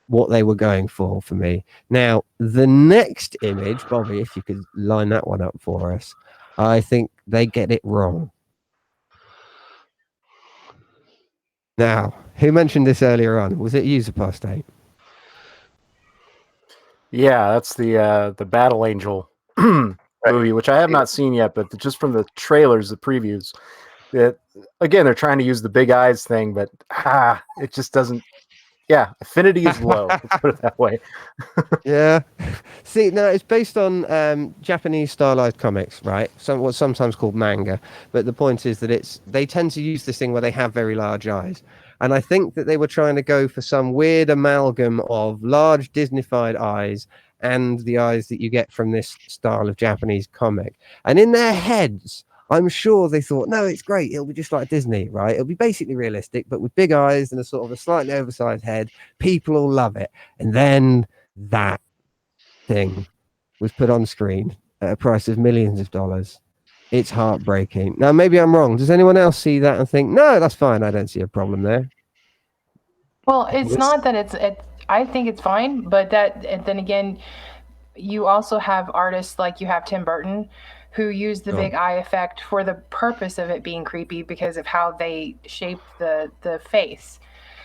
what they were going for me. Now, the next image, Bobby, if you could line that one up for us, I think they get it wrong. Now, who mentioned this earlier on? Was it User Postate? Yeah, that's the Battle Angel movie, which I have not seen yet, but just from the trailers, the previews, again, they're trying to use the big eyes thing, but it just doesn't. Yeah, affinity is low. Let's put it that way. Yeah. See, now it's based on Japanese stylized comics, right? What's sometimes called manga. But the point is that they tend to use this thing where they have very large eyes. And I think that they were trying to go for some weird amalgam of large Disney-fied eyes and the eyes that you get from this style of Japanese comic. And in their heads, I'm sure they thought, no, it's great. It'll be just like Disney, right? It'll be basically realistic, but with big eyes and a sort of a slightly oversized head. People will love it. And then that thing was put on screen at a price of millions of dollars. It's heartbreaking. Now, maybe I'm wrong. Does anyone else see that and think, no, that's fine. I don't see a problem there. Well, it's not that I think it's fine, but then again, you also have artists like you have Tim Burton who use the big eye effect for the purpose of it being creepy because of how they shape the face.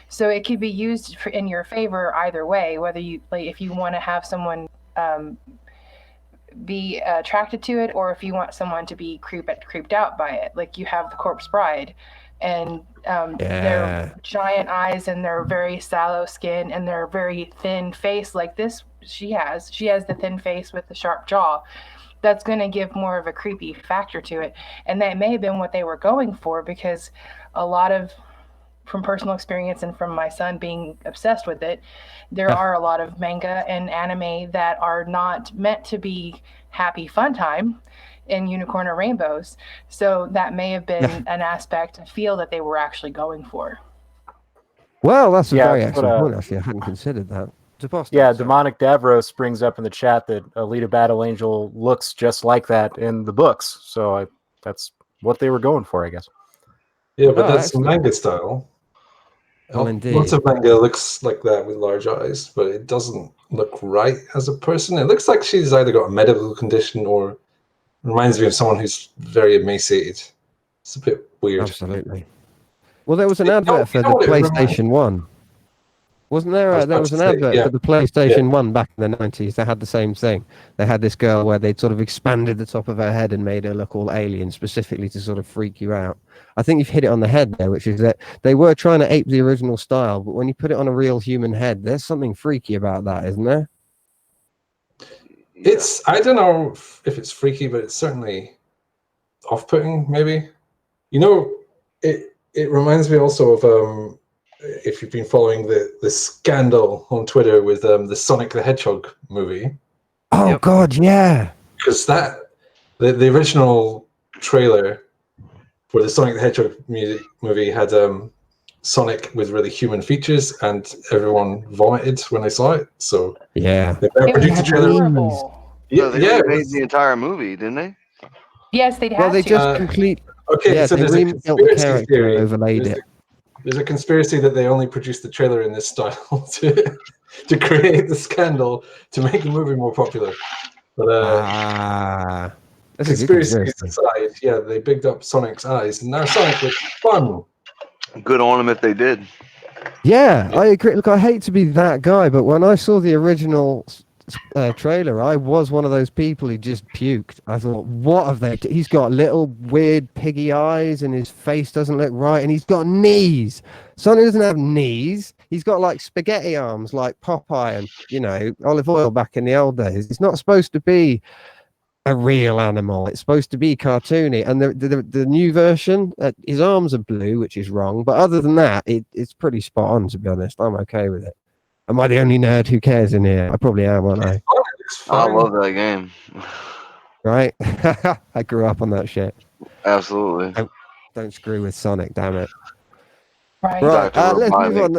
So it could be used in your favor either way, whether you if you want to have someone be attracted to it, or if you want someone to be creeped out by it. Like you have the Corpse Bride, and their giant eyes and their very sallow skin and their very thin face like this. She has the thin face with the sharp jaw. That's going to give more of a creepy factor to it. And that may have been what they were going for, because a lot of, from personal experience and from my son being obsessed with it, there are a lot of manga and anime that are not meant to be happy fun time in unicorn or rainbows. So that may have been an aspect, I feel, that they were actually going for. Well, that's a very excellent point, actually. I hadn't considered that. Demonic Davros brings up in the chat that Alita Battle Angel looks just like that in the books. So that's what they were going for, I guess. Yeah, but that's manga style. Well, indeed. Lots of manga looks like that with large eyes, but it doesn't look right as a person. It looks like she's either got a medical condition or reminds me of someone who's very emaciated. It's a bit weird. Absolutely. Well, there was an advert for the PlayStation 1. Wasn't there? There was an advert for the PlayStation 1 back in the 90s. They had the same thing. They had this girl where they'd sort of expanded the top of her head and made her look all alien, specifically to sort of freak you out. I think you've hit it on the head there, which is that they were trying to ape the original style, but when you put it on a real human head, there's something freaky about that, isn't there? I don't know if it's freaky, but it's certainly off-putting, maybe. You know, it reminds me also of... if you've been following the scandal on Twitter with the Sonic the Hedgehog movie. Oh, God, yeah. Because the original trailer for the Sonic the Hedgehog movie had Sonic with really human features, and everyone vomited when they saw it. So yeah, they produced a trailer. So they made the entire movie, didn't they? Yes, they'd have to. Well, they just Okay, yeah, so they rebuilt the character and overlaid it. There's a conspiracy that they only produced the trailer in this style to create the scandal to make the movie more popular. But conspiracies aside, yeah, they bigged up Sonic's eyes, and now Sonic looks fun. Good on them if they did. Yeah, I agree. Look, I hate to be that guy, but when I saw the original trailer, I was one of those people who just puked. I thought, what have they? He's got little weird piggy eyes, and his face doesn't look right, and he's got knees. Sonic doesn't have knees. He's got like spaghetti arms, like Popeye, and olive oil back in the old days. It's not supposed to be a real animal. It's supposed to be cartoony. And the new version, his arms are blue, which is wrong. But other than that, it's pretty spot on, to be honest. I'm okay with it. Am I the only nerd who cares in here? I probably am, aren't I? I love that game. Right? I grew up on that shit. Absolutely. Don't screw with Sonic, damn it. Right. Right, Dr. let's move on.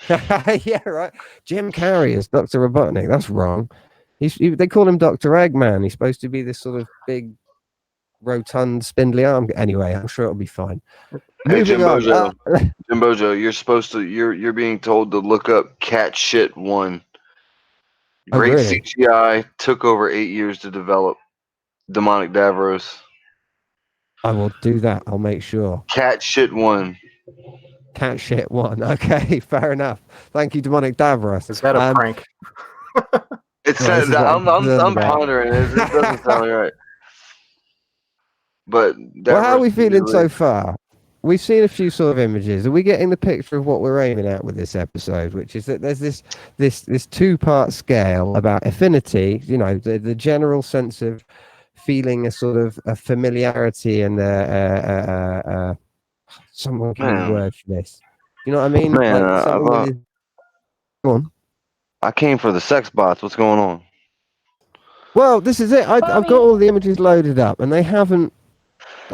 Robotnik. Yeah, right. Jim Carrey is Dr. Robotnik. That's wrong. They call him Dr. Eggman. He's supposed to be this sort of big, rotund, spindly arm. Anyway, I'm sure it'll be fine. Hey, Moving Jim on. Bojo. Jim Bojo, you're being told to look up Cat Shit 1. Oh, Great really? CGI, took over 8 years to develop. Demonic Davros. I will do that. I'll make sure. Cat Shit 1. Cat shit one. Okay, fair enough. Thank you, Demonic Davros. Is that a prank? It Yeah, says this is what I'm I'm concerned about. pondering it. It doesn't sound right. But Well, how are we Davros feeling so usually- far? We've seen a few sort of images. Are we getting the picture of what we're aiming at with this episode? Which is that there's this two-part scale about affinity. The general sense of feeling a sort of a familiarity and someone give me the word for this. You know what I mean? Man, Like someone with Go on. I came for the sex bots. What's going on? Well, this is it. I've got all the images loaded up, and they haven't.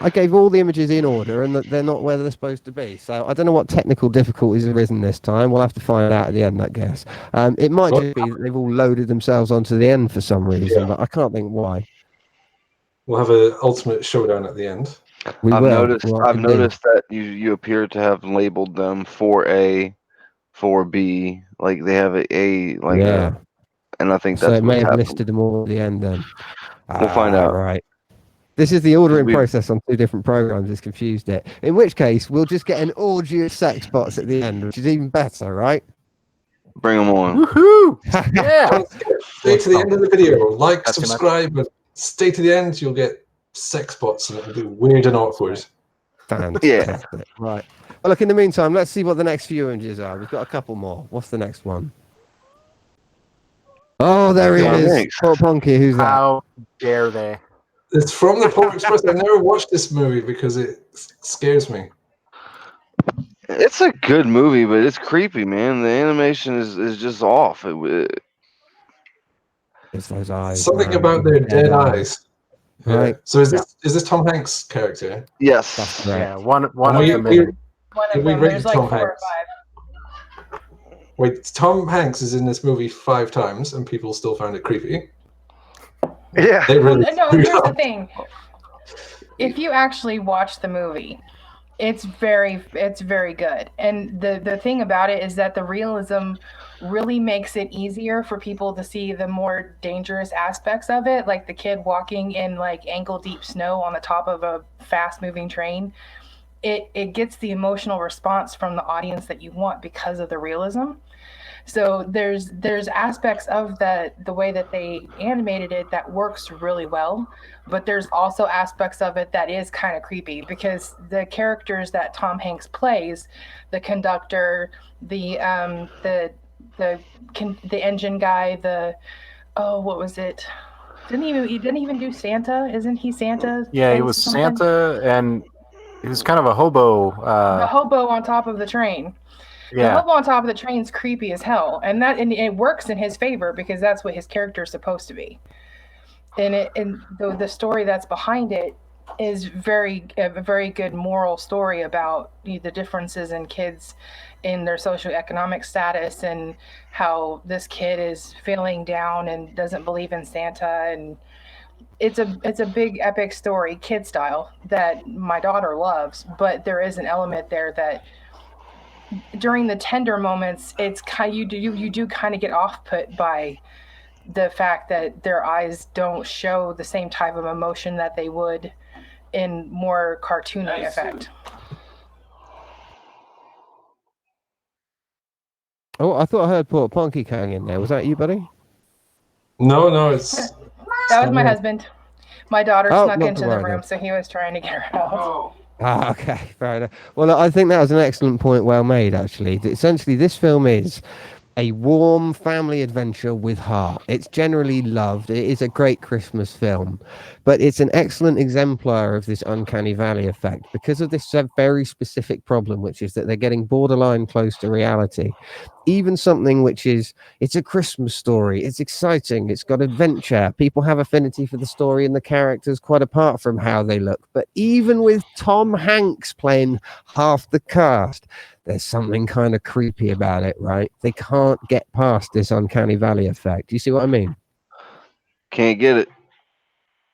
I gave all the images in order, and they're not where they're supposed to be. So I don't know what technical difficulties have arisen this time. We'll have to find out at the end, I guess. It might just be that they've all loaded themselves onto the end for some reason, but I can't think why. We'll have an ultimate showdown at the end. I've noticed that you appear to have labeled them 4A, 4B. Like they have and I think So that's it may what's have happened. listed them all at the end then. We'll find out. Right. This is the ordering process on two different programs. It's confused it. In which case, we'll just get an orgy of sex bots at the end, which is even better, right? Bring them on. Woohoo! Yeah. Stay to the end of the video. Like, That's too much. subscribe, and stay to the end. You'll get sex bots, and it'll be weird and awkward. Fantastic. Right. Well, look, in the meantime, let's see what the next few images are. We've got a couple more. What's the next one? Oh, there he is. Poor Ponky, who's that? How dare they? It's from the Polar Express. I never watched this movie because it scares me. It's a good movie, but it's creepy, man. The animation is just off. It's those eyes. Something man. about their dead eyes. Right. Yeah. So is this Tom Hanks' character? Yes. That's right. Yeah, one of One them. One of we them. rate There's like Tom 4 or Hanks? 5. Wait, Tom Hanks is in this movie 5 times, and people still found it creepy. Yeah. They really No, here's the thing. If you actually watch the movie, it's very good. And the thing about it is that the realism really makes it easier for people to see the more dangerous aspects of it, like the kid walking in like ankle deep snow on the top of a fast moving train. It gets the emotional response from the audience that you want because of the realism. So there's aspects of the way that they animated it that works really well, but there's also aspects of it that is kind of creepy because the characters that Tom Hanks plays, the conductor, the engine guy, what was it? He didn't even do Santa, isn't he Santa? Yeah, he was Santa, and he was kind of a hobo. The hobo on top of the train. Yeah. The hobo on top of the train's creepy as hell, and it works in his favor because that's what his character is supposed to be. And the story that's behind it is a very good moral story about the differences in kids in their socioeconomic status and how this kid is feeling down and doesn't believe in Santa, and it's a big epic story, kid style, that my daughter loves, but there is an element there that during the tender moments, it's you do kind of get off put by the fact that their eyes don't show the same type of emotion that they would in more cartoony effect. Oh, I thought I heard Port Ponky coming in there. Was that you, buddy? No, it's That was my husband. My daughter Oh, snuck not to into the worry room, then. so he was trying to get her out. Ah, okay, fair enough. Well, I think that was an excellent point, well made, actually. Essentially, this film is a warm family adventure with heart. It's generally loved. It is a great Christmas film, but it's an excellent exemplar of this uncanny valley effect because of this very specific problem, which is that they're getting borderline close to reality. Even something which is, it's a Christmas story, it's exciting, it's got adventure, people have affinity for the story and the characters quite apart from how they look. But even with Tom Hanks playing half the cast, there's something kind of creepy about it, right? They can't get past this uncanny valley effect. Do you see what I mean? Can't get it.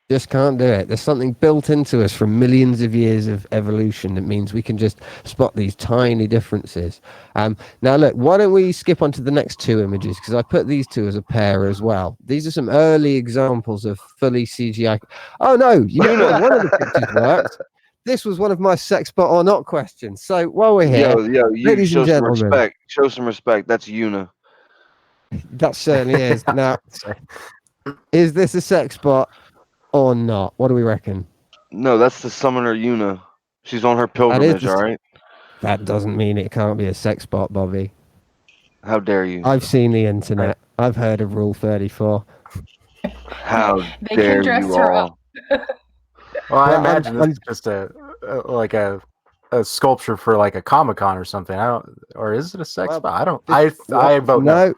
Just can't do it. There's something built into us from millions of years of evolution that means we can just spot these tiny differences. Now, look, why don't we skip on to the next two images? Because I put these two as a pair as well. These are some early examples of fully CGI. Oh, no, you know what? One of the pictures worked. This was one of my sex spot or not questions. So while we're here, Yo, you ladies show and some gentlemen, respect. Show some respect. That's Una. that certainly is. Now, is this a sex spot or not? What do we reckon? No, that's the summoner Una. She's on her That is pilgrimage, the- all right? That doesn't mean it can't be a sex spot, Bobby. How dare you? I've seen the internet. I've heard of Rule 34. How They dare can dress you her all? up. Well, I Well, imagine this is just a sculpture for like a Comic-Con or something. Or is it a sex Well, spot? I don't. Well, I vote no.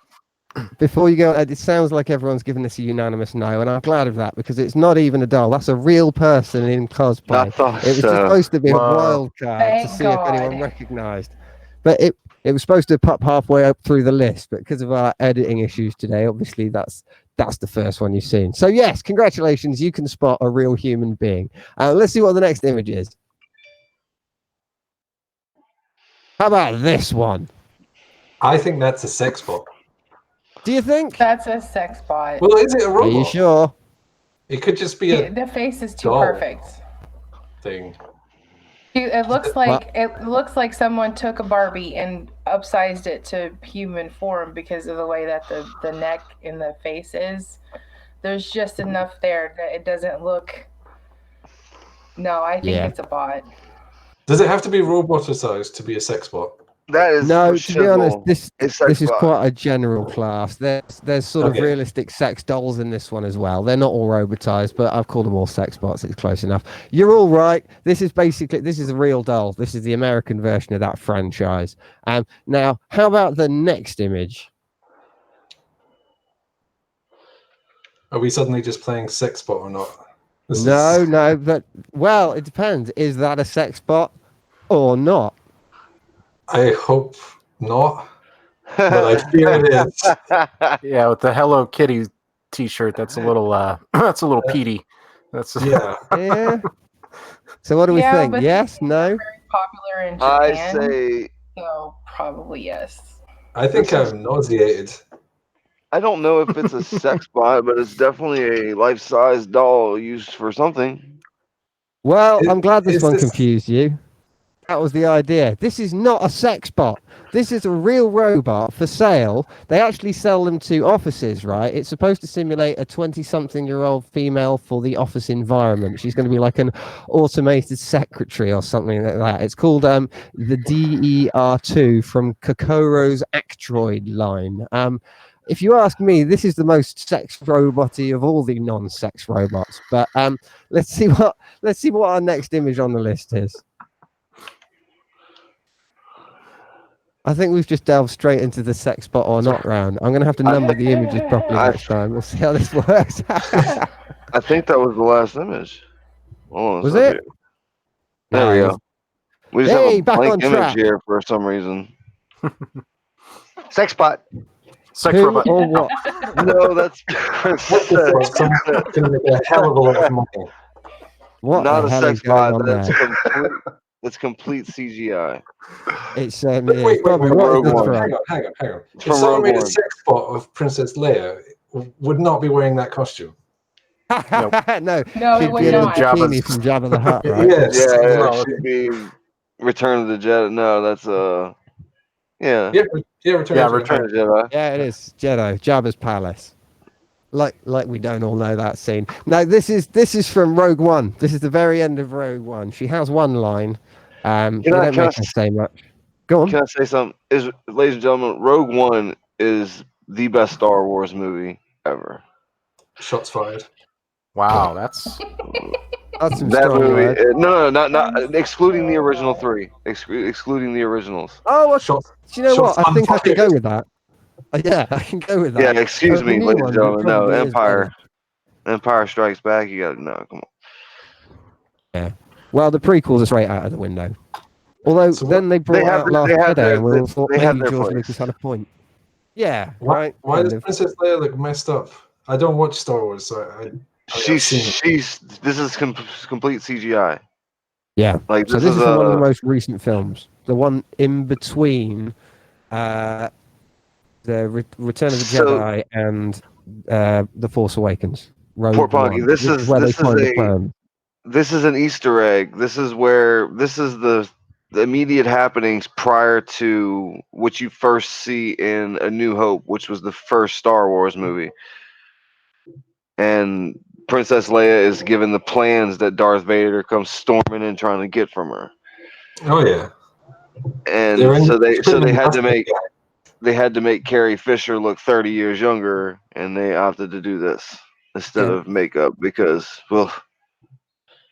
Before you go, it sounds like everyone's given this a unanimous no, and I'm glad of that because it's not even a doll. That's a real person in cosplay. I thought It was so. supposed to be a Whoa. wild card to Thank see if anyone God. recognised, but it was supposed to pop halfway up through the list, but because of our editing issues today, obviously that's the first one you've seen. So yes, congratulations, you can spot a real human being. Let's see what the next image is. How about this one? I think that's a sex bot. Do you think? That's a sex bot. Well, is it a Are robot? you sure? It could just be a The face is too doll perfect. thing. It looks like someone took a Barbie and upsized it to human form because of the way that the neck and the face is. There's just enough there that it doesn't look. No, I think it's a bot. Does it have to be roboticized to be a sex bot? That is No, for to be honest, shizzle. this It's sex is bot. quite a general class. There's sort of Okay. realistic sex dolls in this one as well. They're not all robotized, but I've called them all sex bots. It's close enough. You're all right. This is a real doll. This is the American version of that franchise. Now, how about the next image? Are we suddenly just playing sex bot or not? No, but well, it depends. Is that a sex bot or not? I hope not, but I fear it is. Yeah, with the Hello Kitty T-shirt, that's a little peaty. That's Yeah. Yeah. So what do we Yeah, think? but Yes, no. Very popular in I Japan. say So probably yes. I think I'm nauseated. I don't know if it's a sex bot, but it's definitely a life-size doll used for something. Well, I'm glad this Is one this- confused you. That was the idea. This is not a sex bot. This is a real robot for sale. They actually sell them to offices, right? It's supposed to simulate a 20-something-year-old female for the office environment. She's going to be like an automated secretary or something like that. It's called the DER2 from Kokoro's Actroid line. If you ask me, this is the most sex robot-y of all the non-sex robots. But let's see what our next image on the list is. I think we've just delved straight into the sex spot or not round. I'm going to have to number the images properly next time. We'll see how this works. I think that was the last image. Hold on a Was second. it? There we go. We just Hey, have a back blank on image track. here for some reason. Sex bot. sex Who robot. or what? No, that's Someone's going to make a hell of a lot of money. What not the a hell sex is going bot. on That's there? complete CGI. It certainly is. Wait, Bobby, what is Rogue this One. from? Hang on. It's If from someone Rogue made a One. sex bot of Princess Leia, would not be wearing that costume. No, No, she'd it would be in a not. bikini from Jabba the Hutt, right? Yes. Yeah, Well, it should be Return of the Jedi. No, that's Yeah. Return of the Return Jedi. of the Jedi. Yeah, it is Jabba's palace. Like we don't all know that scene. No, this is from Rogue One. This is the very end of Rogue One. She has one line. They don't make her say much. Go on. Can I say something? Ladies and gentlemen, Rogue One is the best Star Wars movie ever. Shots fired. Wow, that's some that strong movie. words. No, not excluding the original three. Excluding the originals. Oh, Shots. do you know what? I shots think I can unfired. go with that. Yeah, I can go with that. Yeah, excuse The me, new ladies one and gentlemen. No, probably is better. Empire Strikes Back. You got no. Come on. Yeah. Well, the prequels are straight out of the window. Although then they brought out Last Jedi, and we all thought maybe George Lucas had a point. Yeah, right. Why does Princess Leia look messed up? I don't watch Star Wars, so This is complete CGI. Yeah. Like so this is from one of the most recent films, the one in between the Return of the Jedi and the Force Awakens. Rogue One. This is where they find the plan. This is an Easter egg. This is the immediate happenings prior to what you first see in A New Hope, which was the first Star Wars movie. And Princess Leia is given the plans that Darth Vader comes storming in trying to get from her. Oh yeah. And so they had to make Carrie Fisher look 30 years younger, and they opted to do this instead of makeup because, well,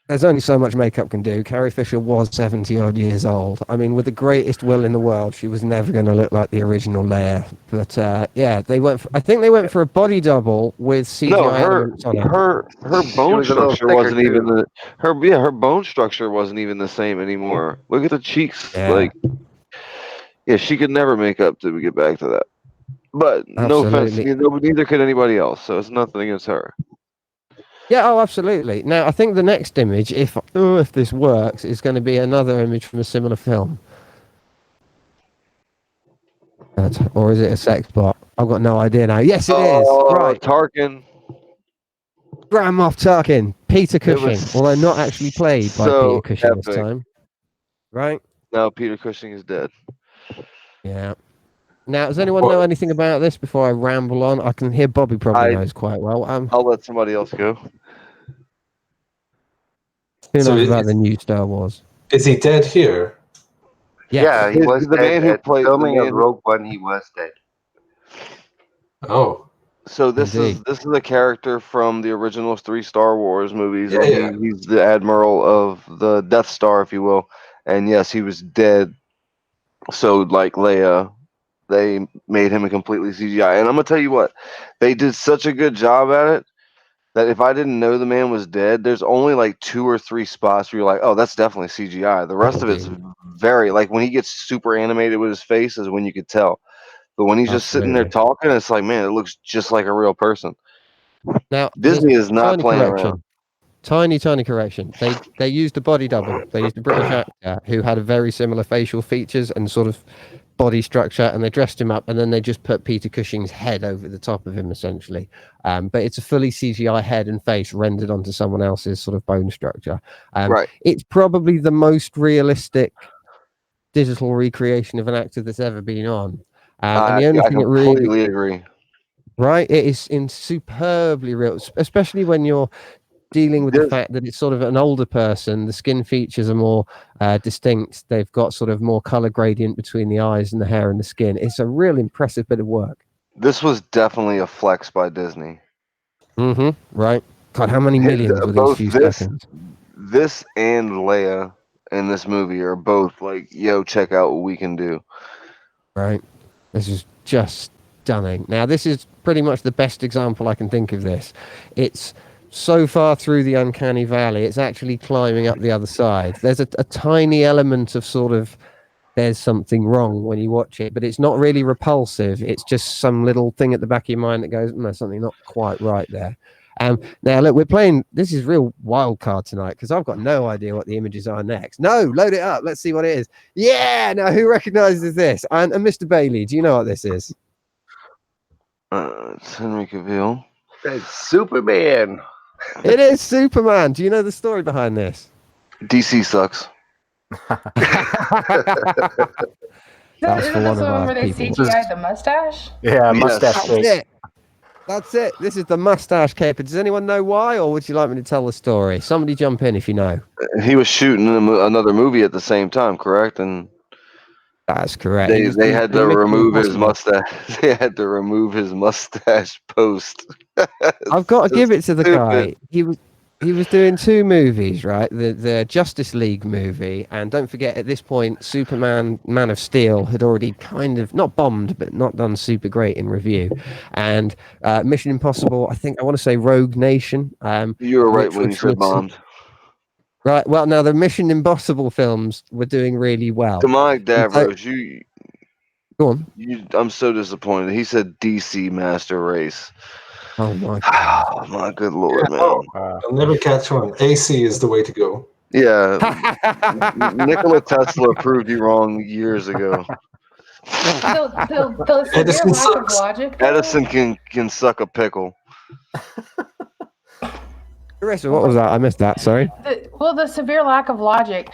there's only so much makeup can do. Carrie Fisher was 70-odd years old. I mean, with the greatest will in the world, she was never going to look like the original Leia. But yeah, I think they went for a body double with CGI elements on it. Her bone structure wasn't even her bone structure wasn't even the same anymore. Look at the cheeks, she could never make up to get back to that. But no offense, neither could anybody else. So it's nothing against her. Yeah, oh, absolutely. Now, I think the next image, if this works, is going to be another image from a similar film. Or is it a sex bot? I've got no idea now. Yes, it is. Right. Tarkin. Grand Moff Tarkin. Peter Cushing. Although not actually played by Peter Cushing this time. Right? No, Peter Cushing is dead. Yeah. Now, does anyone know anything about this before I ramble on? I can hear Bobby probably knows quite well. I'll let somebody else go. Who knows about the new Star Wars? Is he dead here? Yeah, he was the dead. Man who played filming of Rogue One, he was dead. Oh. So this is a character from the original 3 Star Wars movies. Yeah. He's the admiral of the Death Star, if you will. And yes, he was dead. So like Leia, they made him a completely CGI. And I'm gonna tell you what, they did such a good job at it that if I didn't know the man was dead, there's only like 2 or 3 spots where you're like, oh, that's definitely CGI. The rest of it's very, like when he gets super animated with his face is when you could tell. But when he's just sitting there talking, it's like, man, it looks just like a real person. Now Disney is not playing around. Tiny correction. They used a body double. They used a British actor who had a very similar facial features and sort of body structure, and they dressed him up, and then they just put Peter Cushing's head over the top of him, essentially. But it's a fully CGI head and face rendered onto someone else's sort of bone structure. Right. It's probably the most realistic digital recreation of an actor that's ever been on. And the only thing it really completely agree. Right, it is in superbly real, especially when you're dealing with the fact that it's sort of an older person. The skin features are more distinct. They've got sort of more color gradient between the eyes and the hair and the skin. It's a real impressive bit of work. This was definitely a flex by Disney. Right. God, how many millions were these few seconds? This and Leia in this movie are both like, yo, check out what we can do. Right. This is just stunning. Now, this is pretty much the best example I can think of this. It's so far through the Uncanny Valley, it's actually climbing up the other side. There's a tiny element of sort of, there's something wrong when you watch it, but it's not really repulsive. It's just some little thing at the back of your mind that goes, there's something not quite right there. Now, look, we're playing, this is real wild card tonight because I've got no idea what the images are next. No, load it up. Let's see what it is. Yeah, now who recognizes this? And Mr. Bailey, do you know what this is? It's Henry Cavill. It's Superman. It is Superman. Do you know the story behind this? DC sucks. That's Is for it one this of one our where they people. CGI the mustache? Yeah, Yes. mustache That's cake. it. That's it. This is the mustache caper. Does anyone know why, or would you like me to tell the story? Somebody jump in if you know. He was shooting another movie at the same time, correct? And That's correct. they had to Mission remove his Impossible. mustache. They had to remove his mustache post. I've got to give it to the Stupid. guy. He was doing two movies, right? The Justice League movie, and don't forget at this point, Superman, Man of Steel had already kind of not bombed, but not done super great in review, and Mission Impossible. I think I want to say Rogue Nation. You were right Which when you said bombed. Right. Well, now the Mission Impossible films were doing really well. Demonic And so- Davros, Go on. I'm so disappointed. He said DC Master Race. Oh my god. Oh my good lord, man. Oh, I'll never catch on. AC is the way to go. Yeah, Nikola Tesla proved you wrong years ago. The severe Edison lack of sucks. logic. Though, Edison can suck a pickle. Carissa, what was that? I missed that. Sorry. the severe lack of logic.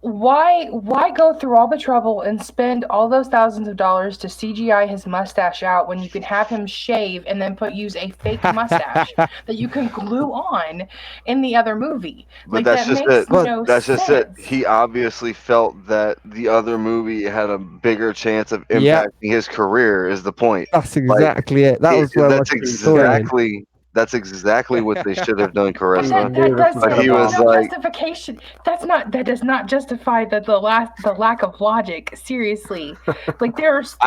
Why go through all the trouble and spend all those thousands of dollars to CGI his mustache out when you can have him shave and then use a fake mustache that you can glue on in the other movie? But Like, that's that just makes it. no That's just it. sense. He obviously felt that the other movie had a bigger chance of impacting Yep. his career. Is the point? That's exactly it. That was where That's my story exactly what they should have done, But Carissa. that he was no like, justification. That does not justify the lack of logic. Seriously, like there are so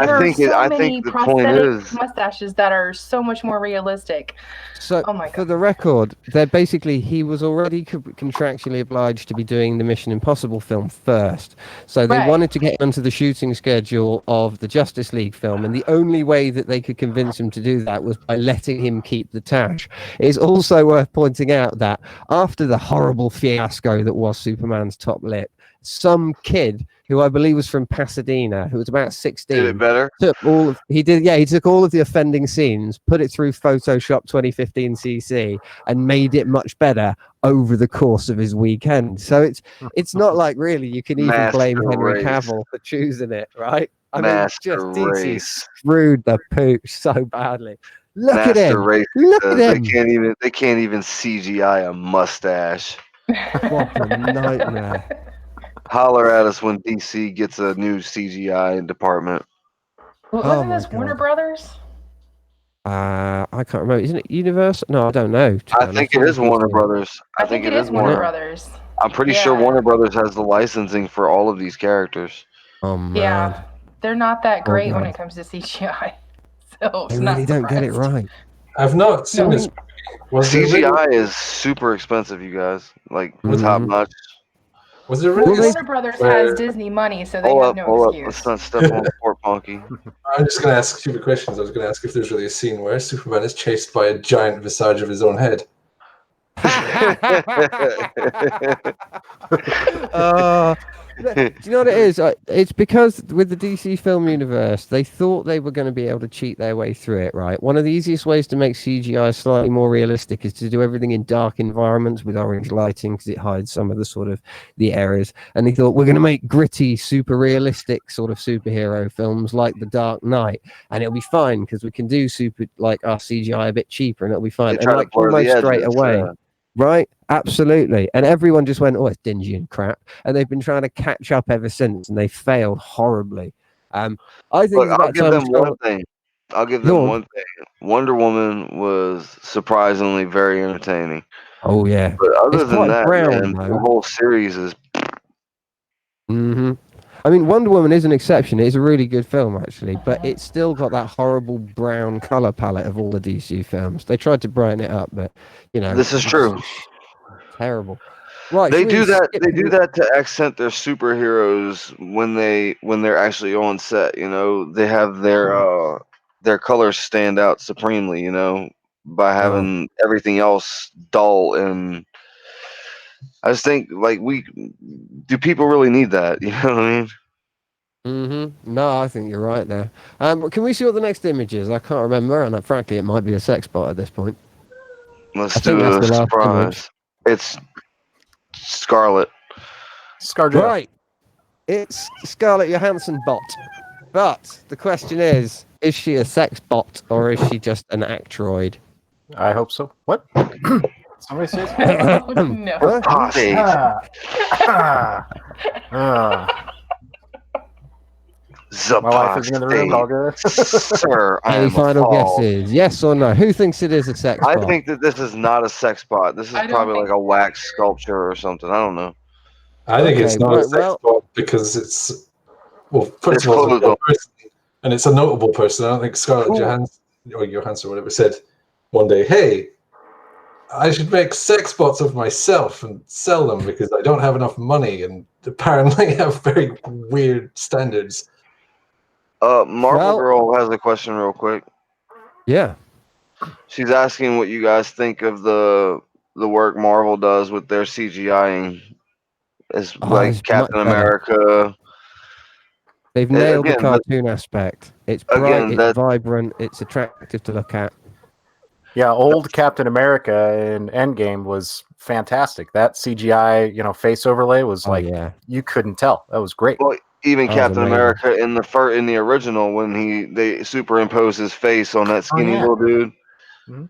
many the point prosthetic is, mustaches that are so much more realistic. So, Oh my for god! the record, he was already contractually obliged to be doing the Mission Impossible film first. So they Right. wanted to get onto the shooting schedule of the Justice League film, and the only way that they could convince him to do that was by letting him keep the tash. It's also worth pointing out that after the horrible fiasco that was Superman's top lip, some kid who I believe was from Pasadena, who was about 16, did it better. took he took all of the offending scenes, put it through Photoshop 2015 CC, and made it much better over the course of his weekend. So it's not like really you can even blame Master Henry race. Cavill for choosing it, right? I Master mean, just DC race. screwed the pooch so badly. Look at Master him. Race. Look at They him. can't even CGI a mustache. What a nightmare. Holler at us when DC gets a new CGI department. Wasn't my this Warner God. Brothers? I can't remember. Isn't it Universal? No, I don't know. I think it is Warner Brothers. I think it is Warner Brothers. I'm pretty sure Warner Brothers has the licensing for all of these characters. Oh man. Yeah, they're not that great when God. it comes to CGI. So They really don't get it right. I've not seen this. Was there really, CGI is super expensive, you guys. Like top notch. was there really? Warner Brothers has Disney money, so they Hold have up, no hold up. excuse. Let's not step on poor Punky. I'm just going to ask stupid questions. I was going to ask if there's really a scene where Superman is chased by a giant visage of his own head. Do you know what it is? It's because with the DC film universe, they thought they were going to be able to cheat their way through it, right? One of the easiest ways to make CGI slightly more realistic is to do everything in dark environments with orange lighting because it hides some of the sort of the errors. And they thought we're going to make gritty, super realistic sort of superhero films like The Dark Knight, and it'll be fine because we can do our CGI a bit cheaper, and it'll be fine. They And try to blur the almost straight edges, away. yeah. Right, absolutely, and everyone just went, "Oh, it's dingy and crap," and they've been trying to catch up ever since, and they failed horribly. I think Look, it's about I'll give them one thing. I'll give them one thing. Wonder Woman was surprisingly very entertaining. Oh yeah, but other it's than quite that, brown, man, though. the whole series is. I mean, Wonder Woman is an exception. It's a really good film, actually, but it's still got that horrible brown color palette of all the DC films. They tried to brighten it up, but This is true. Terrible. Right, They do that. They do that to accent their superheroes when they're actually on set. They have their colors stand out supremely. By having everything else dull, and I just think do people really need that? You know what I mean? No, I think you're right there. Can we see what the next image is? I can't remember, and frankly, it might be a sex bot at this point. Let's do a surprise. It's Scarlet. Scarjo. Right. It's Scarlett Johansson bot. But the question is she a sex bot or is she just an actroid? I hope so. What? Somebody says. Oh, no. Potty. The My wife isn't in the room, but I'll go. Sir, I Any am final appalled. guesses? Yes or no? Who thinks it is a sex I bot? think that this is not a sex bot. This is I don't probably think like a wax sculpture or something. I don't know. I think it's Okay, not right, a sex bot because it's first It's of all, it's a clothes real on. person, and it's a notable person. I don't think Scarlett Johansson or Johansson, whatever, said one day, "Hey, I should make sex bots of myself and sell them because I don't have enough money and apparently have very weird standards." Marvel Well- Girl has a question real quick. Yeah. She's asking what you guys think of the work Marvel does with their CGIing. It's like it's Captain much better. America. They've nailed the Again, cartoon aspect. It's bright, Again, it's that- vibrant, it's attractive to look at. Yeah, old Captain America in Endgame was fantastic. That CGI, face overlay was you couldn't tell. That was great. Well, even That was Captain amazing. America in the original when they superimpose his face on that skinny yeah. little dude.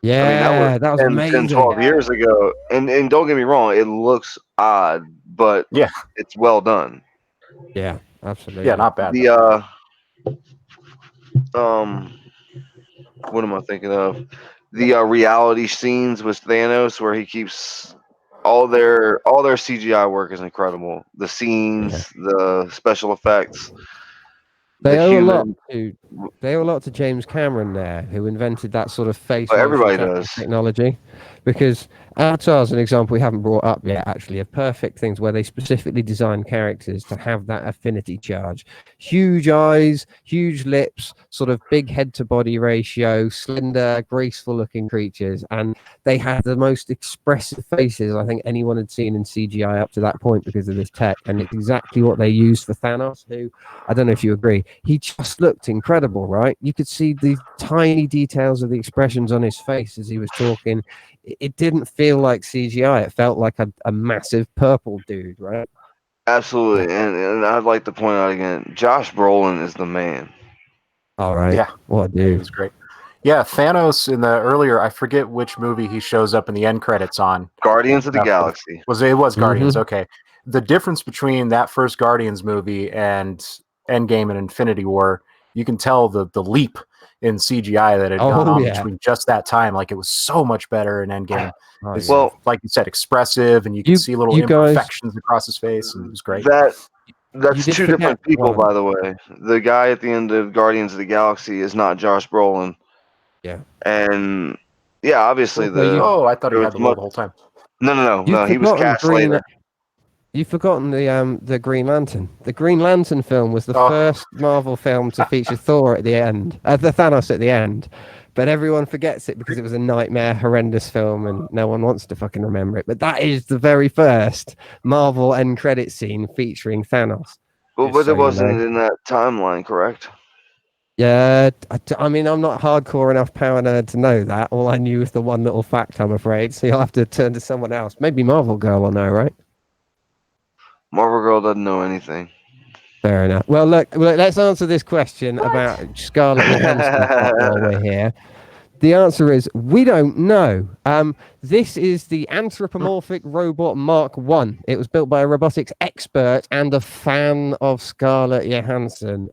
Yeah, I mean, that was 10, amazing. 12 years ago. And don't get me wrong, it looks odd, but Yeah. it's well done. Yeah, absolutely. Yeah, not bad. The what am I thinking of? The reality scenes with Thanos where he keeps all their CGI work is incredible. The scenes, the special effects, They the owe human. a lot to James Cameron there, who invented that sort of face Well, motion everybody capture does. technology. Because Avatar's an example we haven't brought up yet, actually, of perfect things where they specifically designed characters to have that affinity charge. Huge eyes, huge lips, sort of big head to body ratio, slender, graceful looking creatures. And they had the most expressive faces I think anyone had seen in CGI up to that point because of this tech. And it's exactly what they used for Thanos, who, I don't know if you agree, he just looked incredible, right? You could see the tiny details of the expressions on his face as he was talking. It didn't feel like CGI. It felt like a massive purple dude, right? Absolutely. And I'd like to point out again, Josh Brolin is the man. All right. Yeah. What a dude. It was great. Yeah, Thanos in the earlier, I forget which movie he shows up in the end credits on. Guardians of the Galaxy. It was Guardians, okay. The difference between that first Guardians movie and Endgame and Infinity War, you can tell the leap in CGI that had gone on between just that time. Like, it was so much better in Endgame. Well, like you said, expressive, and you can see little imperfections across his face, and it was great. That's two different people, by the way. The guy at the end of Guardians of the Galaxy is not Josh Brolin. Yeah. And yeah, obviously I thought he had the role the whole time. No. He was cast later. You've forgotten the Green Lantern. The Green Lantern film was the first Marvel film to feature Thor at the end, the Thanos at the end. But everyone forgets it because it was a nightmare, horrendous film, and no one wants to fucking remember it. But that is the very first Marvel end credit scene featuring Thanos. Well, but it wasn't in that timeline, correct? Yeah, I mean, I'm not hardcore enough power nerd to know that. All I knew was the one little fact, I'm afraid. So you'll have to turn to someone else. Maybe Marvel Girl will know, right? Marvel Girl doesn't know anything. Fair enough. Well, look, let's answer this question about Scarlett Johansson while we're here. The answer is we don't know. This is the anthropomorphic robot Mark I. It was built by a robotics expert and a fan of Scarlett Johansson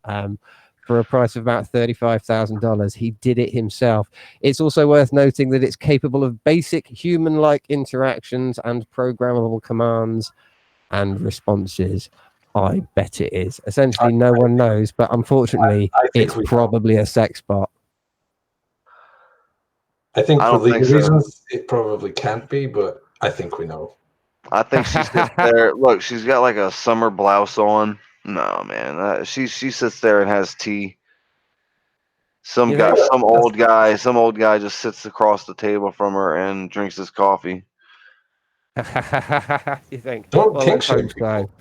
for a price of about $35,000. He did it himself. It's also worth noting that it's capable of basic human-like interactions and programmable commands and responses. I bet it is. Essentially, no one knows, but unfortunately, it's probably a sex bot. I think for legal reasons, it probably can't be, but I think we know. I think she sits there. Look, she's got like a summer blouse on. No, man. She sits there and has tea. Some old guy just sits across the table from her and drinks his coffee. You think? Don't kink shame people.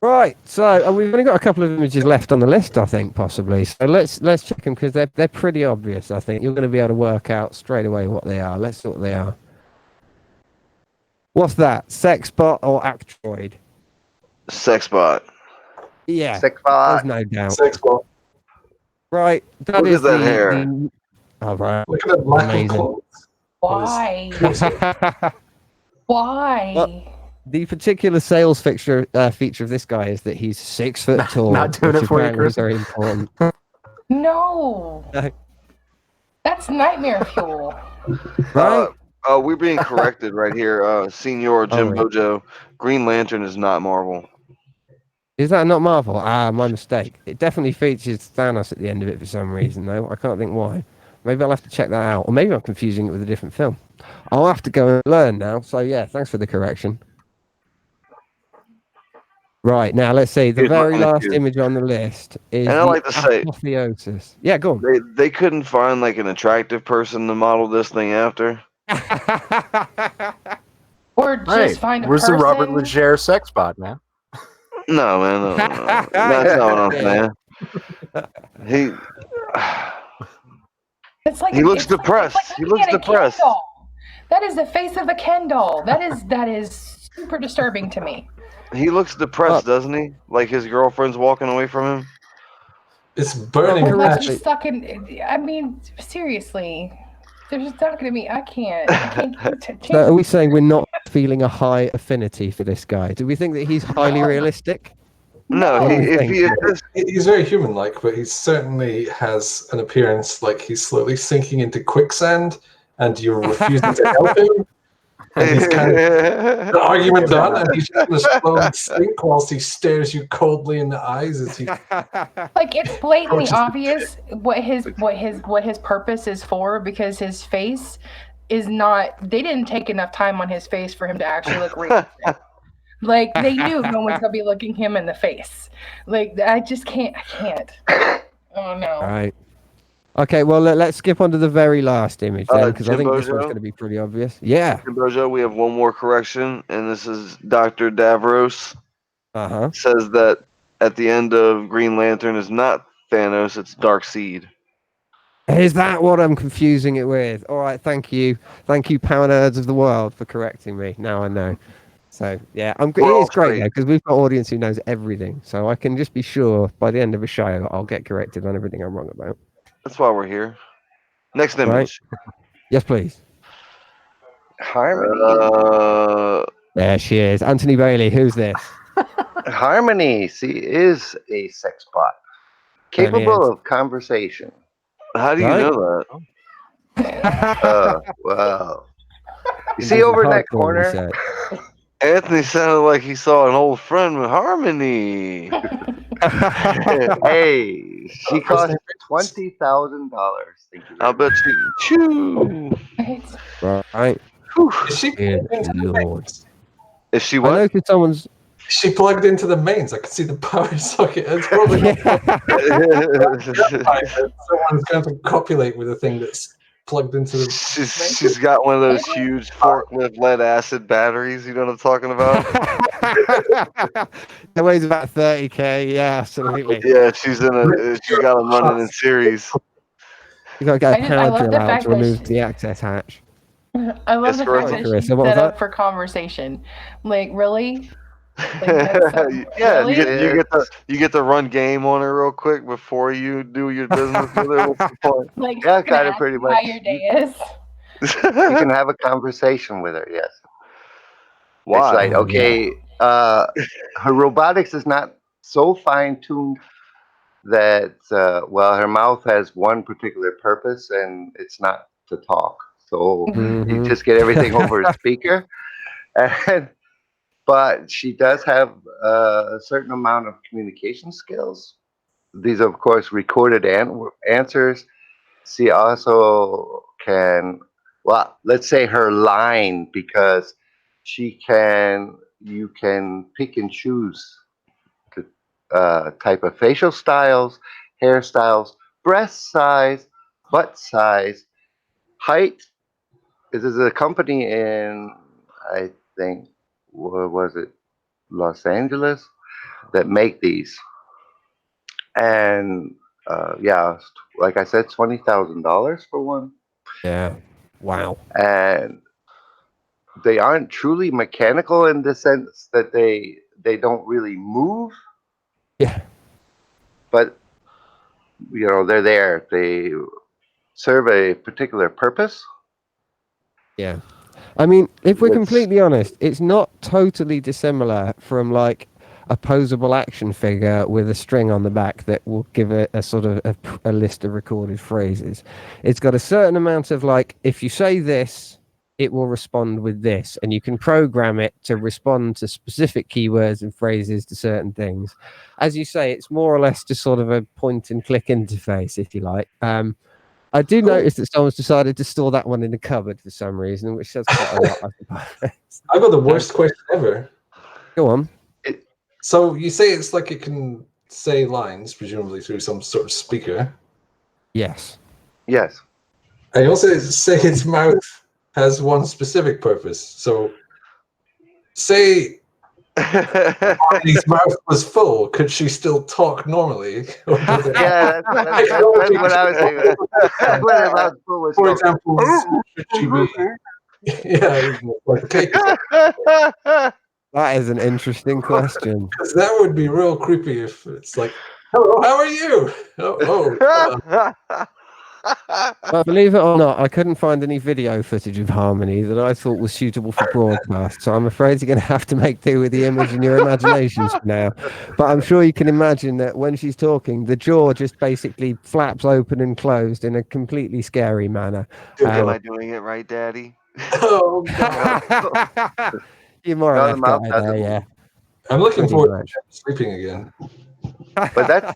Right, so we've only got a couple of images left on the list, I think, possibly. So let's check them because they're pretty obvious. I think you're going to be able to work out straight away what they are. Let's see what they are. What's that? Sex bot or Actroid? Sex bot. Yeah, Sex there's bot. no doubt. Sex bot. Right, that Look is at that hair. Oh, right. Look at that lack Amazing. of clothes. Why? Well, Why? the particular sales feature of this guy is that he's 6 foot tall, not doing which it for you, apparently is Chris. very important. No. No. That's nightmare fuel. Right? We're being corrected right here. Senior Jim Alright. Bojo. Green Lantern is not Marvel. Is that not Marvel? Ah, my mistake. It definitely features Thanos at the end of it for some reason, though. I can't think why. Maybe I'll have to check that out. Or maybe I'm confusing it with a different film. I'll have to go and learn now. So, yeah, thanks for the correction. Right, now let's see. The Here's very my last issue. image on the list is And I the like to say- apotheosis. Yeah, go on. They couldn't find like an attractive person to model this thing after. Or just Right. find a Where's person. the Robert Leger sex bot, man? No, man, no. That's not what I'm saying. He It's like He looks it's like- depressed. it's like He looking looks at a depressed. Ken doll. That is the face of a Ken doll. That is super disturbing to me. he looks depressed, doesn't he? Like his girlfriend's walking away from him. It's burning Or like passion. he's stuck in. I mean, seriously, there's just not going to be. I can't So are we saying we're not feeling a high affinity for this guy? Do we think that he's highly realistic? No, What do we if think? he is, He's very human-like, but he certainly has an appearance like he's slowly sinking into quicksand, and you're refusing to help him. And he's kind of the argument done, and he's just going to slowly sink whilst he stares you coldly in the eyes as he. Like it's blatantly Approaches the obvious what his purpose is for, because his face is not. They didn't take enough time on his face for him to actually look realistic. Like they knew no one's gonna be looking him in the face. Like I just can't. I can't. Oh no. Right. Okay, well, let's skip on to the very last image then, because I think this one's Jimbojo? going to be pretty obvious. Yeah. Bojo, we have one more correction, and this is Dr. Davros Uh-huh. says that at the end of Green Lantern is not Thanos, it's Darkseid. Is that what I'm confusing it with? All right, thank you. Thank you, power nerds of the world, for correcting me. Now I know. So, yeah, it We're is all great, straight. though, because we've got an audience who knows everything. So I can just be sure by the end of a show, I'll get corrected on everything I'm wrong about. That's why we're here. Next image. Right. Yes, please. Harmony. There she is. Anthony Bailey, who's this? Harmony, see, is a sex bot capable Brilliant. of conversation. How do you Right. know that? Wow. You This see is over in that hardcore corner? research. Anthony sounded like he saw an old friend with Harmony. Hey, she cost $20,000. Thank you. I'll bet you. Choo. Right. Is she Good plugged into the Lord. mains? Is she I what? noticed someone's... Is she plugged into the mains? I can see the power socket. It's probably not someone's going to copulate with a thing that's plugged into the. She's got one of those huge forklift lead acid batteries. You know what I'm talking about? It weighs about 30k. Yeah, absolutely. Yeah, she's got them running in series. You got to get a I power love drill the out fact to that remove she- the access hatch. I love Yes, the correct. fact that Carissa, she's what was set up that? for conversation. Like, really? Like, that's so- Yeah, really? you get to run game on her real quick before you do your business with her. What's the point? Like, Yeah, she's gonna kinda ask pretty you much. how your day is. You can have a conversation with her, yes. Why? It's like, okay, her robotics is not so fine-tuned that, well, her mouth has one particular purpose, and it's not to talk. So you Mhm. just get everything over a speaker. But she does have a certain amount of communication skills. These are, of course, recorded answers. She also can, well, let's say her line, because you can pick and choose the type of facial styles, hairstyles, breast size, butt size, height. This is a company in, I think, where was it, Los Angeles, that make these. And yeah, like I said, $20,000 for one. Yeah. Wow. And they aren't truly mechanical in the sense that they don't really move. Yeah. But they're there. They serve a particular purpose. Yeah. I mean, if we're It's completely honest, it's not totally dissimilar from like a posable action figure with a string on the back that will give it a sort of a list of recorded phrases. It's got a certain amount of like, if you say this, it will respond with this, and you can program it to respond to specific keywords and phrases to certain things. As you say, it's more or less just sort of a point and click interface, if you like. I do notice that someone's decided to store that one in the cupboard for some reason, which says quite a lot, I suppose. I got the worst question ever. Go on. So you say it's like it can say lines, presumably through some sort of speaker. Yes. Yes. I also say its mouth has one specific purpose. So, say his mouth was full, could she still talk normally? Yeah, that's what I was thinking. When her mouth full was For spoken. example, should she be? Yeah, like cake. That is an interesting question. Because that would be real creepy if it's like, "Hello, how are you?" Well, believe it or not, I couldn't find any video footage of Harmony that I thought was suitable for broadcast, so I'm afraid you're going to have to make do with the image in your imaginations for now. But I'm sure you can imagine that when she's talking, the jaw just basically flaps open and closed in a completely scary manner. Am I doing it right, Daddy? Oh God! You're more or No, the less mouth got it doesn't there, move. yeah. I'm looking Pretty forward much. to sleeping again. But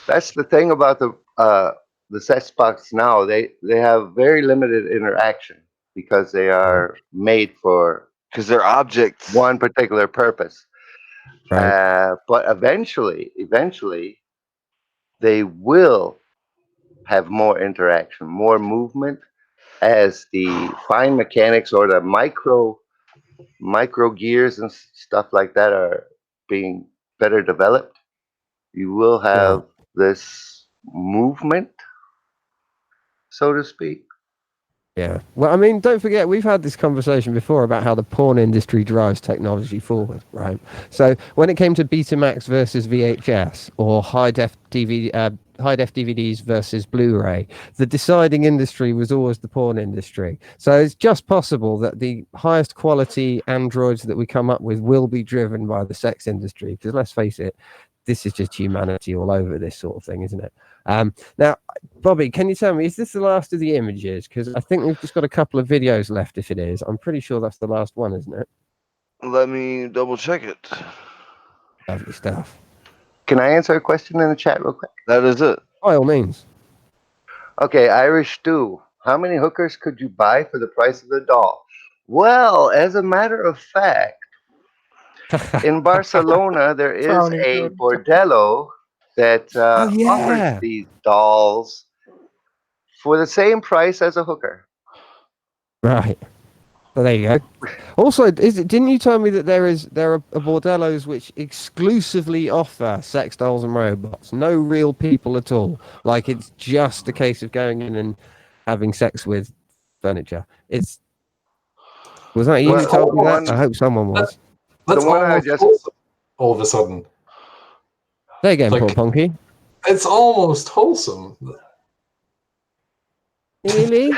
that's the thing about the sex box now. They have very limited interaction because they are made for Because they're objects. one particular purpose. Right. But eventually, they will have more interaction, more movement, as the fine mechanics or the micro gears and stuff like that are being better developed. You will have this movement, so to speak. Yeah. Well, I mean, don't forget, we've had this conversation before about how the porn industry drives technology forward, right? So when it came to Betamax versus VHS or high def DVDs versus Blu-ray, the deciding industry was always the porn industry. So it's just possible that the highest quality androids that we come up with will be driven by the sex industry. Because let's face it, this is just humanity all over this sort of thing, isn't it? Now, Bobby, can you tell me, is this the last of the images? Because I think we've just got a couple of videos left, if it is. I'm pretty sure that's the last one, isn't it? Let me double check it. Lovely stuff. Can I answer a question in the chat real quick? That is it. By all means. Okay, Irish Stew. How many hookers could you buy for the price of the doll? Well, as a matter of fact, in Barcelona, there is a bordello that offers these dolls for the same price as a hooker. Right. So there you go. Also, didn't you tell me that there are bordellos which exclusively offer sex dolls and robots? No real people at all. Like, it's just a case of going in and having sex with furniture. Was that you who told me that? I hope someone was. That's the one I almost just wholesome, all of a sudden. There you go, Like- Paul Punky. It's almost wholesome. Really?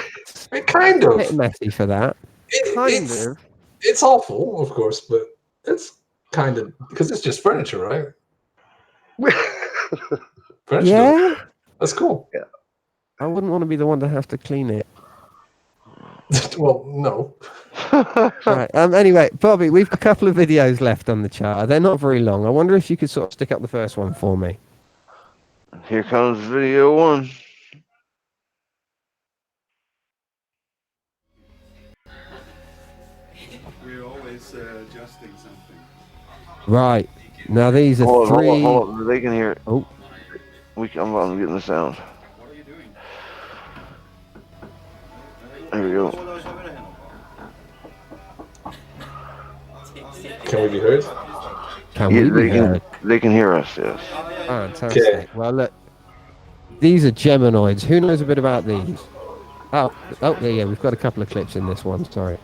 Kind A of. bit messy for that. It's awful, of course, but it's kind of because it's just furniture, right? Furniture. Yeah. That's cool. Yeah. I wouldn't want to be the one to have to clean it. Well, no. Right. Anyway, Bobby, we've got a couple of videos left on the chart. They're not very long. I wonder if you could sort of stick up the first one for me. Here comes video one. We're always adjusting something. Right. Now these are three. Hold on. They can hear it. Oh. I'm getting the sound. What are you doing? There we go. Can we be heard? Can we be heard? They can hear us, yes. Fantastic. Okay. Well, look. These are Geminoids. Who knows a bit about these? Oh, yeah, we've got a couple of clips in this one. Sorry.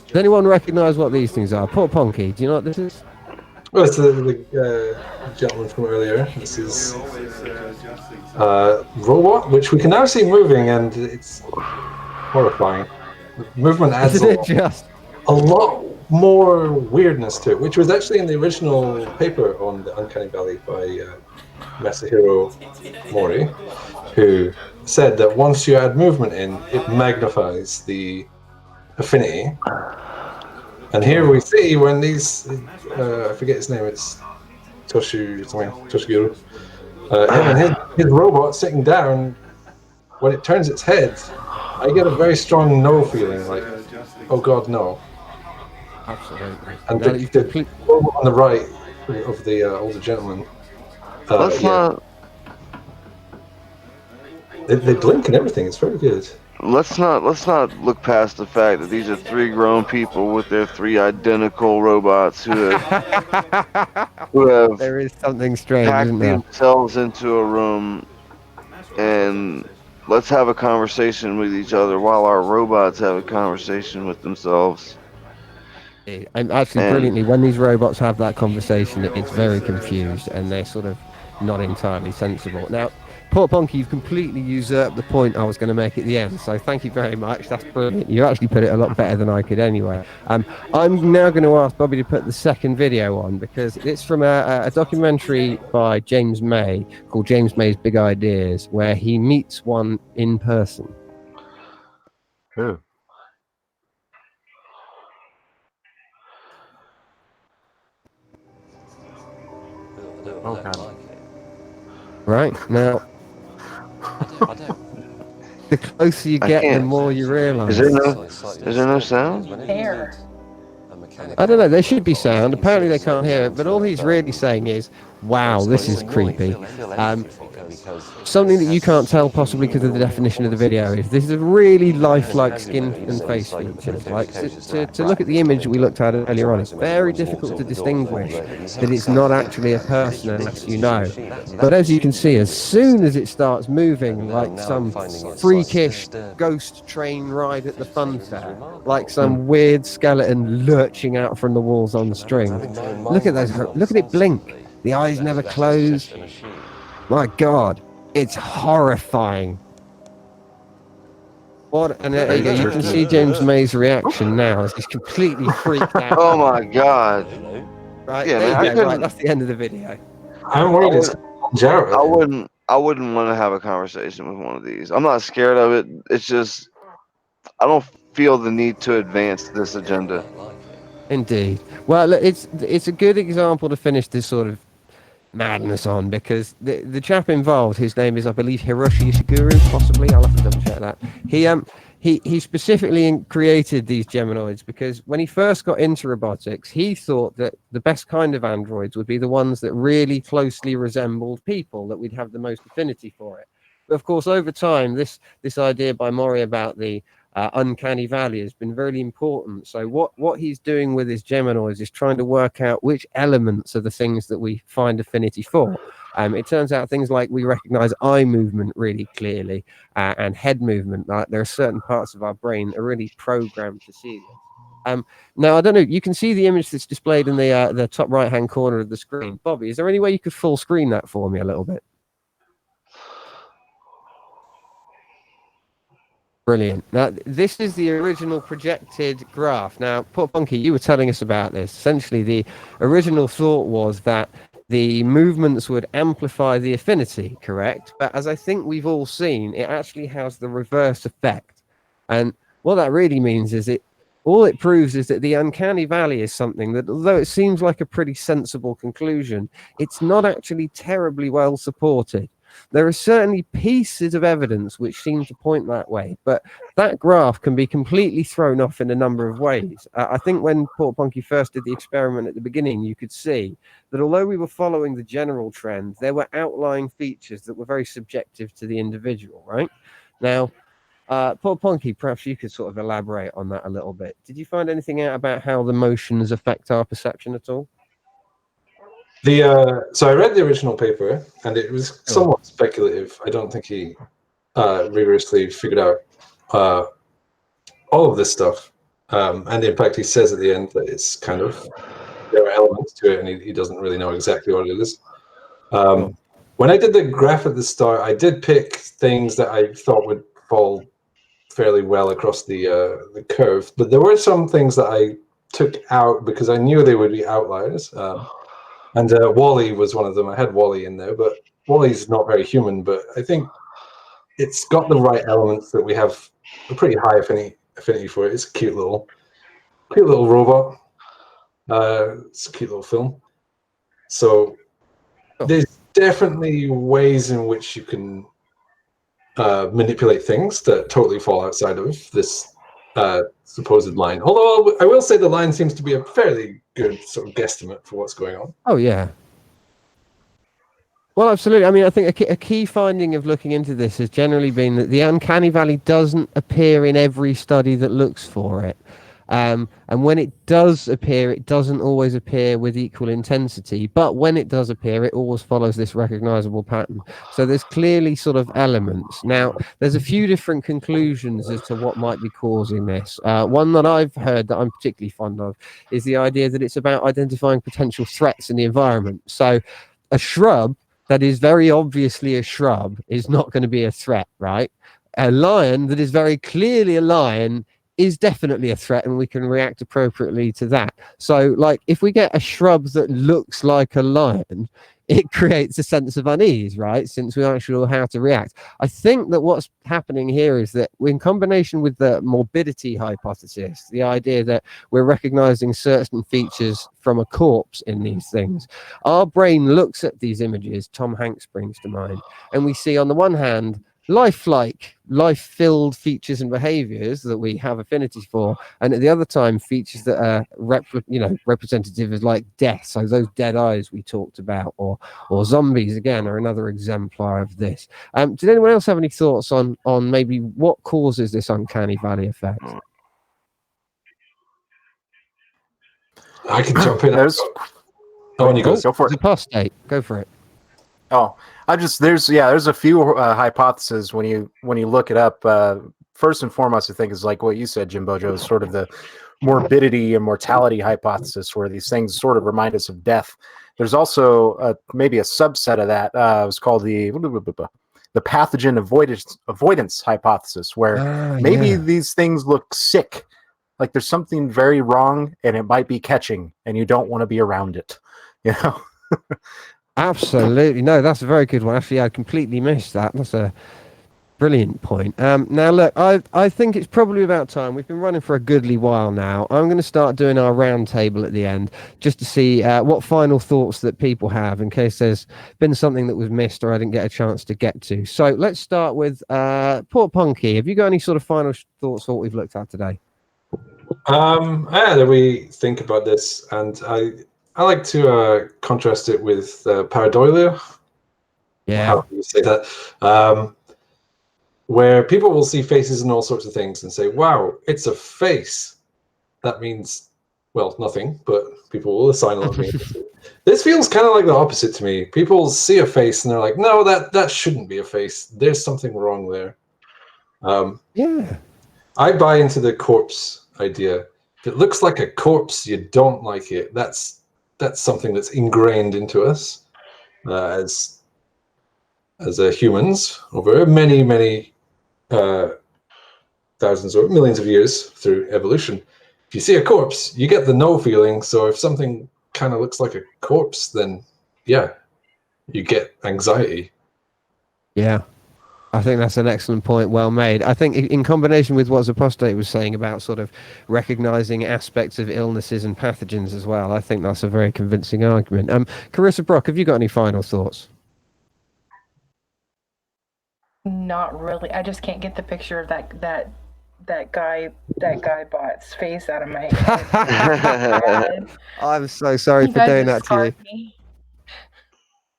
Does anyone recognise what these things are? Poor Ponky, do you know what this is? Well, it's the gentleman from earlier. This is robot, which we can now see moving, and it's horrifying. The movement adds Isn't it just? a lot more weirdness to it, which was actually in the original paper on the Uncanny Valley by Masahiro Mori, who said that once you add movement in, it magnifies the affinity. And here we see when these, I forget his name, it's Toshiguro, him and his robot sitting down, when it turns its head, I get a very strong no feeling, like, oh god, no. Absolutely. And Now the robot on the right of the older gentleman, Let's not they blink and everything. It's very good. let's not look past the fact that these are 3 grown people with their 3 identical robots who have There is something strange, packed isn't there? themselves into a room, and let's have a conversation with each other while our robots have a conversation with themselves. And actually, brilliantly, when these robots have that conversation, it's very confused and they're sort of not entirely sensible. Now, Port Ponky, you've completely usurped the point I was going to make at the end, so thank you very much. That's brilliant. You actually put it a lot better than I could anyway. I'm now going to ask Bobby to put the second video on because it's from a documentary by James May called James May's Big Ideas, where he meets one in person. Who? Oh god. Right now, the closer you get, the more you realise. Is there no sound? Hair. I don't know. There should be sound. Apparently, they can't hear it. But all he's really saying is, "Wow, this is creepy." Something that you can't tell, possibly because of the definition of the video, is this is a really lifelike skin and face features. Like to look at the image we looked at earlier on, it's very difficult to distinguish that it's not actually a person unless you know. But as you can see, as soon as it starts moving, like some freakish ghost train ride at the fun fair, like some weird skeleton lurching out from the walls on the string. Look at those. Look at it blink. The eyes never close. My God, it's horrifying. What? And there you go. You can see James May's reaction now as he's completely freaked out. Oh my god. Right, Yeah, there man, you go. Right, that's the end of the video. I'm worried it's Jared. I wouldn't want to have a conversation with one of these. I'm not scared of it. It's just I don't feel the need to advance this agenda. Indeed. Well, look, it's a good example to finish this sort of madness on, because the chap involved, his name is, I believe, Hiroshi Ishiguro, possibly. I'll have to double check that. He specifically created these Geminoids because when he first got into robotics, he thought that the best kind of androids would be the ones that really closely resembled people, that we'd have the most affinity for it. But of course, over time, this idea by Mori about the uncanny valley has been very important. So what he's doing with his Geminoids is trying to work out which elements are the things that we find affinity for. It turns out things like we recognize eye movement really clearly and head movement. There are certain parts of our brain that are really programmed to see this. Now, I don't know, you can see the image that's displayed in the top right-hand corner of the screen. Bobby, is there any way you could full screen that for me a little bit? Brilliant. Now, this is the original projected graph. Now, Port Bunky, you were telling us about this. Essentially, the original thought was that the movements would amplify the affinity, correct? But as I think we've all seen, it actually has the reverse effect. And what that really means is all it proves is that the uncanny valley is something that, although it seems like a pretty sensible conclusion, it's not actually terribly well supported. There are certainly pieces of evidence which seem to point that way, but that graph can be completely thrown off in a number of ways. I think when Port Ponky first did the experiment at the beginning, you could see that although we were following the general trend, there were outlying features that were very subjective to the individual, right? Now, Port Ponky, perhaps you could sort of elaborate on that a little bit. Did you find anything out about how the motions affect our perception at all? So I read the original paper, and it was somewhat speculative. I don't think he rigorously figured out all of this stuff. And in fact, he says at the end that it's kind of there are elements to it, and he doesn't really know exactly what it is. When I did the graph at the start, I did pick things that I thought would fall fairly well across the curve, but there were some things that I took out because I knew they would be outliers. And Wally was one of them. I had Wally in there, but Wally's not very human, but I think it's got the right elements that we have a pretty high affinity for it. It's a cute little robot. It's a cute little film. So there's definitely ways in which you can manipulate things that totally fall outside of this supposed line. Although I will say the line seems to be a fairly good sort of guesstimate for what's going on. Oh yeah. Well, absolutely. I mean, I think a key finding of looking into this has generally been that the uncanny valley doesn't appear in every study that looks for it. And when it does appear, it doesn't always appear with equal intensity. But when it does appear, it always follows this recognizable pattern. So there's clearly sort of elements. Now, there's a few different conclusions as to what might be causing this. One that I've heard that I'm particularly fond of is the idea that it's about identifying potential threats in the environment. So a shrub that is very obviously a shrub is not going to be a threat, right? A lion that is very clearly a lion is definitely a threat, and we can react appropriately to that. So, like, if we get a shrub that looks like a lion, it creates a sense of unease, right? Since we aren't sure how to react. I think that what's happening here is that in combination with the morbidity hypothesis, the idea that we're recognizing certain features from a corpse in these things, our brain looks at these images, Tom Hanks brings to mind, and we see on the one hand, lifelike, life-filled features and behaviors that we have affinities for, and at the other time features that are representative of like death, so those dead eyes we talked about, or zombies again are another exemplar of this. Did anyone else have any thoughts on maybe what causes this uncanny valley effect? I can jump in. There's go for it. Apostate, go for it. Oh, there's a few hypotheses when you look it up. First and foremost, I think is like what you said, Jim Bojo, is sort of the morbidity and mortality hypothesis, where these things sort of remind us of death. There's also maybe a subset of that. It was called the pathogen avoidance hypothesis, where maybe these things look sick, like there's something very wrong, and it might be catching, and you don't want to be around it. You know. Absolutely. No, that's a very good one. Actually, I completely missed that. That's a brilliant point. Now, look, I think it's probably about time. We've been running for a goodly while now. I'm going to start doing our round table at the end just to see what final thoughts that people have in case there's been something that was missed or I didn't get a chance to get to. So let's start with Port Punky. Have you got any sort of final thoughts for what we've looked at today? That we think about this, and I like to contrast it with pareidolia. Yeah. How do you say that? Where people will see faces and all sorts of things and say, wow, it's a face. That means, well, nothing, but people will assign a lot of meanings. This feels kind of like the opposite to me. People see a face and they're like, no, that shouldn't be a face. There's something wrong there. Yeah. I buy into the corpse idea. If it looks like a corpse, you don't like it. That's something that's ingrained into us as humans over many thousands or millions of years through evolution. If you see a corpse, you get the no feeling. So if something kind of looks like a corpse, then yeah, you get anxiety. Yeah. I think that's an excellent point, well made. I think in combination with what Apostate was saying about sort of recognizing aspects of illnesses and pathogens as well, I think that's a very convincing argument. Carissa Brock, have you got any final thoughts? Not really. I just can't get the picture of that guy bot's face out of my head. I'm so sorry for doing that to you.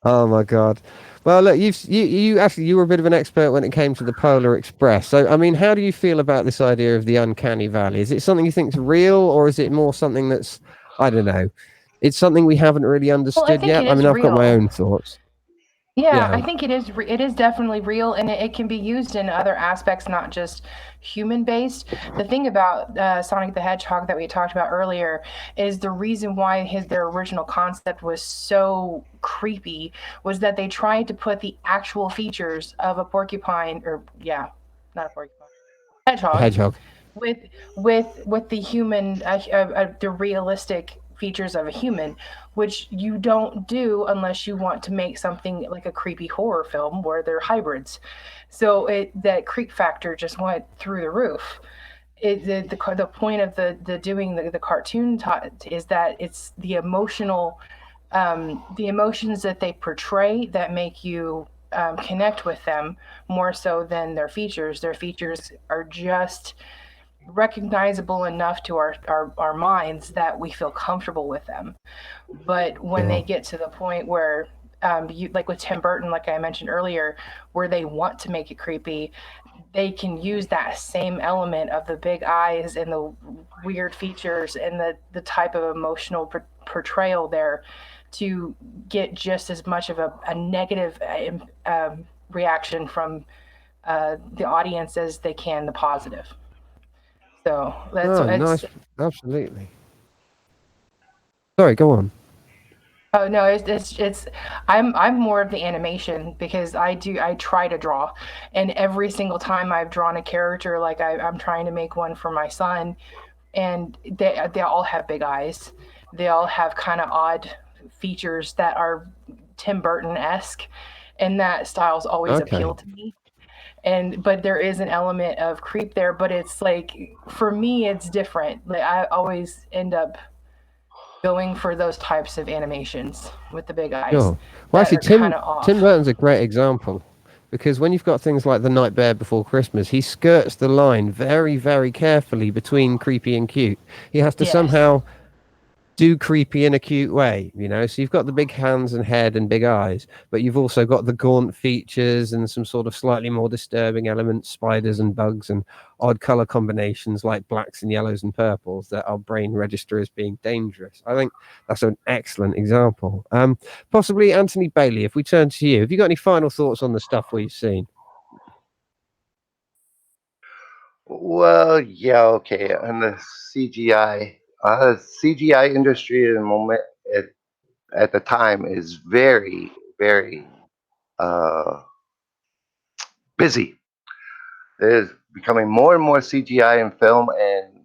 Oh my God. Well, look, you were a bit of an expert when it came to the Polar Express. So, I mean, how do you feel about this idea of the uncanny valley? Is it something you think is real, or is it more something that's, I don't know, it's something we haven't really understood yet? I mean, I've got my own thoughts. Yeah, Yeah. I think it is. It is definitely real, and it can be used in other aspects, not just human based. The thing about Sonic the Hedgehog that we talked about earlier is the reason why their original concept was so creepy was that they tried to put the actual features of a porcupine, or yeah, not a porcupine, hedgehog, Hedgehog. with the human the realistic features of a human, which you don't do unless you want to make something like a creepy horror film where they're hybrids. So that creep factor just went through the roof. The point of the doing the cartoon is that it's the emotions that they portray that make you connect with them more so than their features. Their features are just recognizable enough to our minds that we feel comfortable with them. But when they get to the point where you, like with Tim Burton, like I mentioned earlier, where they want to make it creepy, they can use that same element of the big eyes and the weird features and the type of emotional portrayal there to get just as much of a negative reaction from the audience as they can the positive. So that's Oh, what it's. nice. Absolutely. Sorry, go on. Oh no, it's. I'm more of the animation because I try to draw, and every single time I've drawn a character, like I'm trying to make one for my son, and they all have big eyes. They all have kind of odd features that are Tim Burton esque, and that style's always Okay. appealed to me. And but there is an element of creep there, but it's like for me it's different. Like I always end up going for those types of animations with the big eyes Sure. Well, that actually, are kind of Tim off. Burton's a great example because when you've got things like The Night Bear Before Christmas, he skirts the line very, very carefully between creepy and cute. He has to Yes. somehow do creepy in a cute way, you know. So you've got the big hands and head and big eyes, but you've also got the gaunt features and some sort of slightly more disturbing elements, spiders and bugs and odd color combinations like blacks and yellows and purples that our brain register as being dangerous. I think that's an excellent example. Possibly Anthony Bailey, if we turn to you, have you got any final thoughts on the stuff we've seen? Well, yeah, okay. And the CGI, CGI industry at the moment, at, at the time, is very, very uh, busy. There's becoming more and more CGI in film, and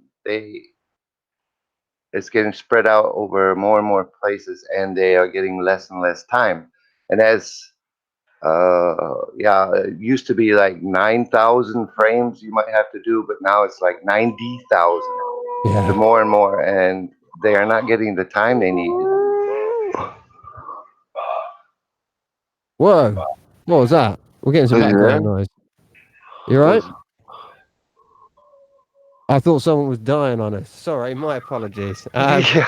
it's getting spread out over more and more places, and they are getting less and less time. And as yeah, it used to be like 9,000 frames you might have to do, but now it's like 90,000. The Yeah. more and more, and they are not getting the time they need. Whoa. What was that? We're getting some Is he there? background noise. You right? Is- I thought someone was dying on us. Sorry, my apologies. Yeah.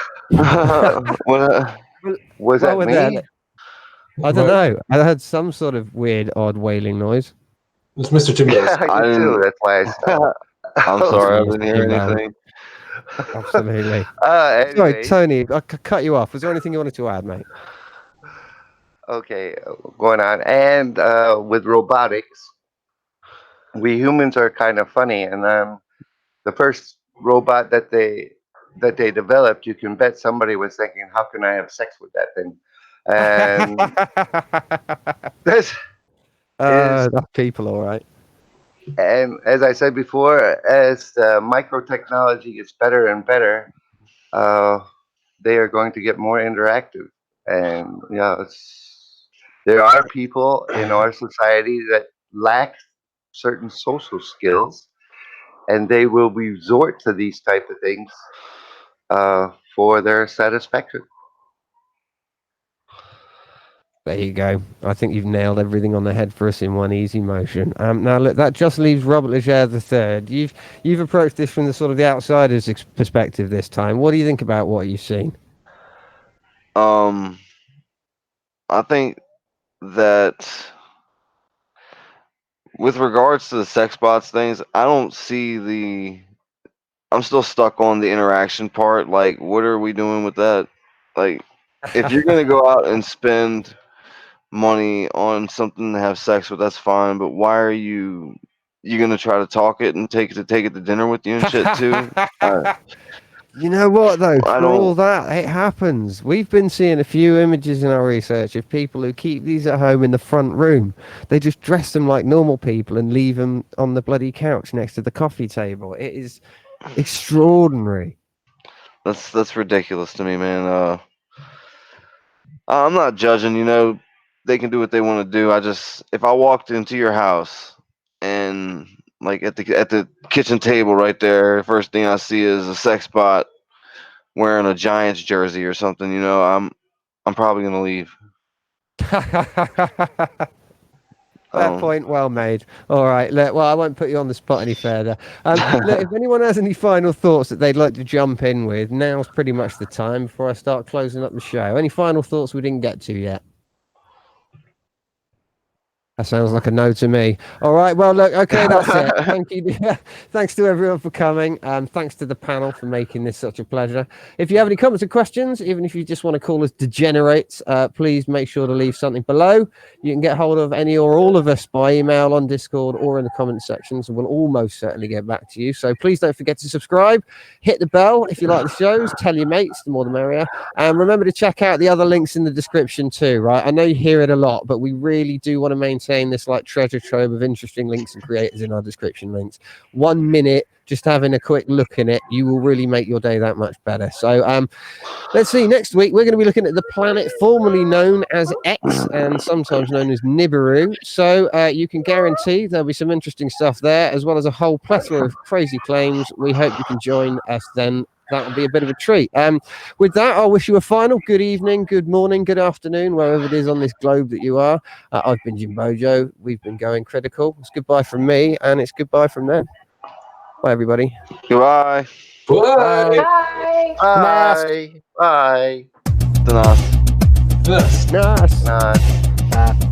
Well, Was Well, that we're there. me? I don't know. I heard some sort of weird, odd wailing noise. It's Mr. Timbers. Yeah, I I did too. didn't. That's why I stopped. I'm sorry, I Possibly didn't Mr. hear Jimbo. anything. Absolutely. Sorry, Anyways, Tony, I cut you off. Was there anything you wanted to add, mate? okay, going on. And with robotics, we humans are kind of funny. And the first robot that they developed, you can bet somebody was thinking, "How can I have sex with that thing?" And this is, That's people, all right. and as I said before, as the micro technology gets better and better, uh, they are going to get more interactive. And yeah, there are people in our society that lack certain social skills, and they will resort to these type of things for their satisfaction. There you go. I think you've nailed everything on the head for us in one easy motion. Now, look, that just leaves Robert Leger the third. You've approached this from the sort of the outsider's perspective this time. What do you think about what you've seen? Um, I think that with regards to the sex bots things, I don't see the. I'm still stuck on the interaction part. Like, what are we doing with that? Like, if you're gonna go out and spend money on something to have sex with, that's fine. But why are you gonna try to talk it and take it to dinner with you and shit too? You know what though? I For all don't. that, it happens. We've been seeing a few images in our research of people who keep these at home in the front room. They just dress them like normal people and leave them on the bloody couch next to the coffee table. It is extraordinary. That's ridiculous to me, man. I'm not judging. You know, they can do what they want to do. If I walked into your house and like at the kitchen table right there, first thing I see is a sex bot wearing a Giants jersey or something. You know, I'm probably gonna leave. Fair point, well made. All right, look, well, I won't put you on the spot any further. Look, if anyone has any final thoughts that they'd like to jump in with, now's pretty much the time before I start closing up the show. Any final thoughts we didn't get to yet? That sounds like a no to me. All right, well, look, okay, that's it. Thank you. Thanks to everyone for coming. Thanks to the panel for making this such a pleasure. If you have any comments or questions, even if you just want to call us degenerates, please make sure to leave something below. You can get hold of any or all of us by email, on Discord, or in the comment sections, and we'll almost certainly get back to you. So please don't forget to subscribe, hit the bell if you like the shows, tell your mates, the more the merrier. And remember to check out the other links in the description too, right? I know you hear it a lot, but we really do want to maintain this like treasure trove of interesting links and creators in our description links. 1 minute just having a quick look in it, you will really make your day that much better. So let's see, next week we're going to be looking at the planet formerly known as X and sometimes known as Nibiru. So you can guarantee there'll be some interesting stuff there, as well as a whole plethora of crazy claims. We hope you can join us then. That will be a bit of a treat. With that, I'll wish you a final good evening, good morning, good afternoon, wherever it is on this globe that you are. I've been Jim Bojo. We've been Going Critical. It's goodbye from me, and it's goodbye from them. Bye, everybody. Goodbye. Bye. Bye. Bye. Bye. Nice. Yes. Nice. Nice.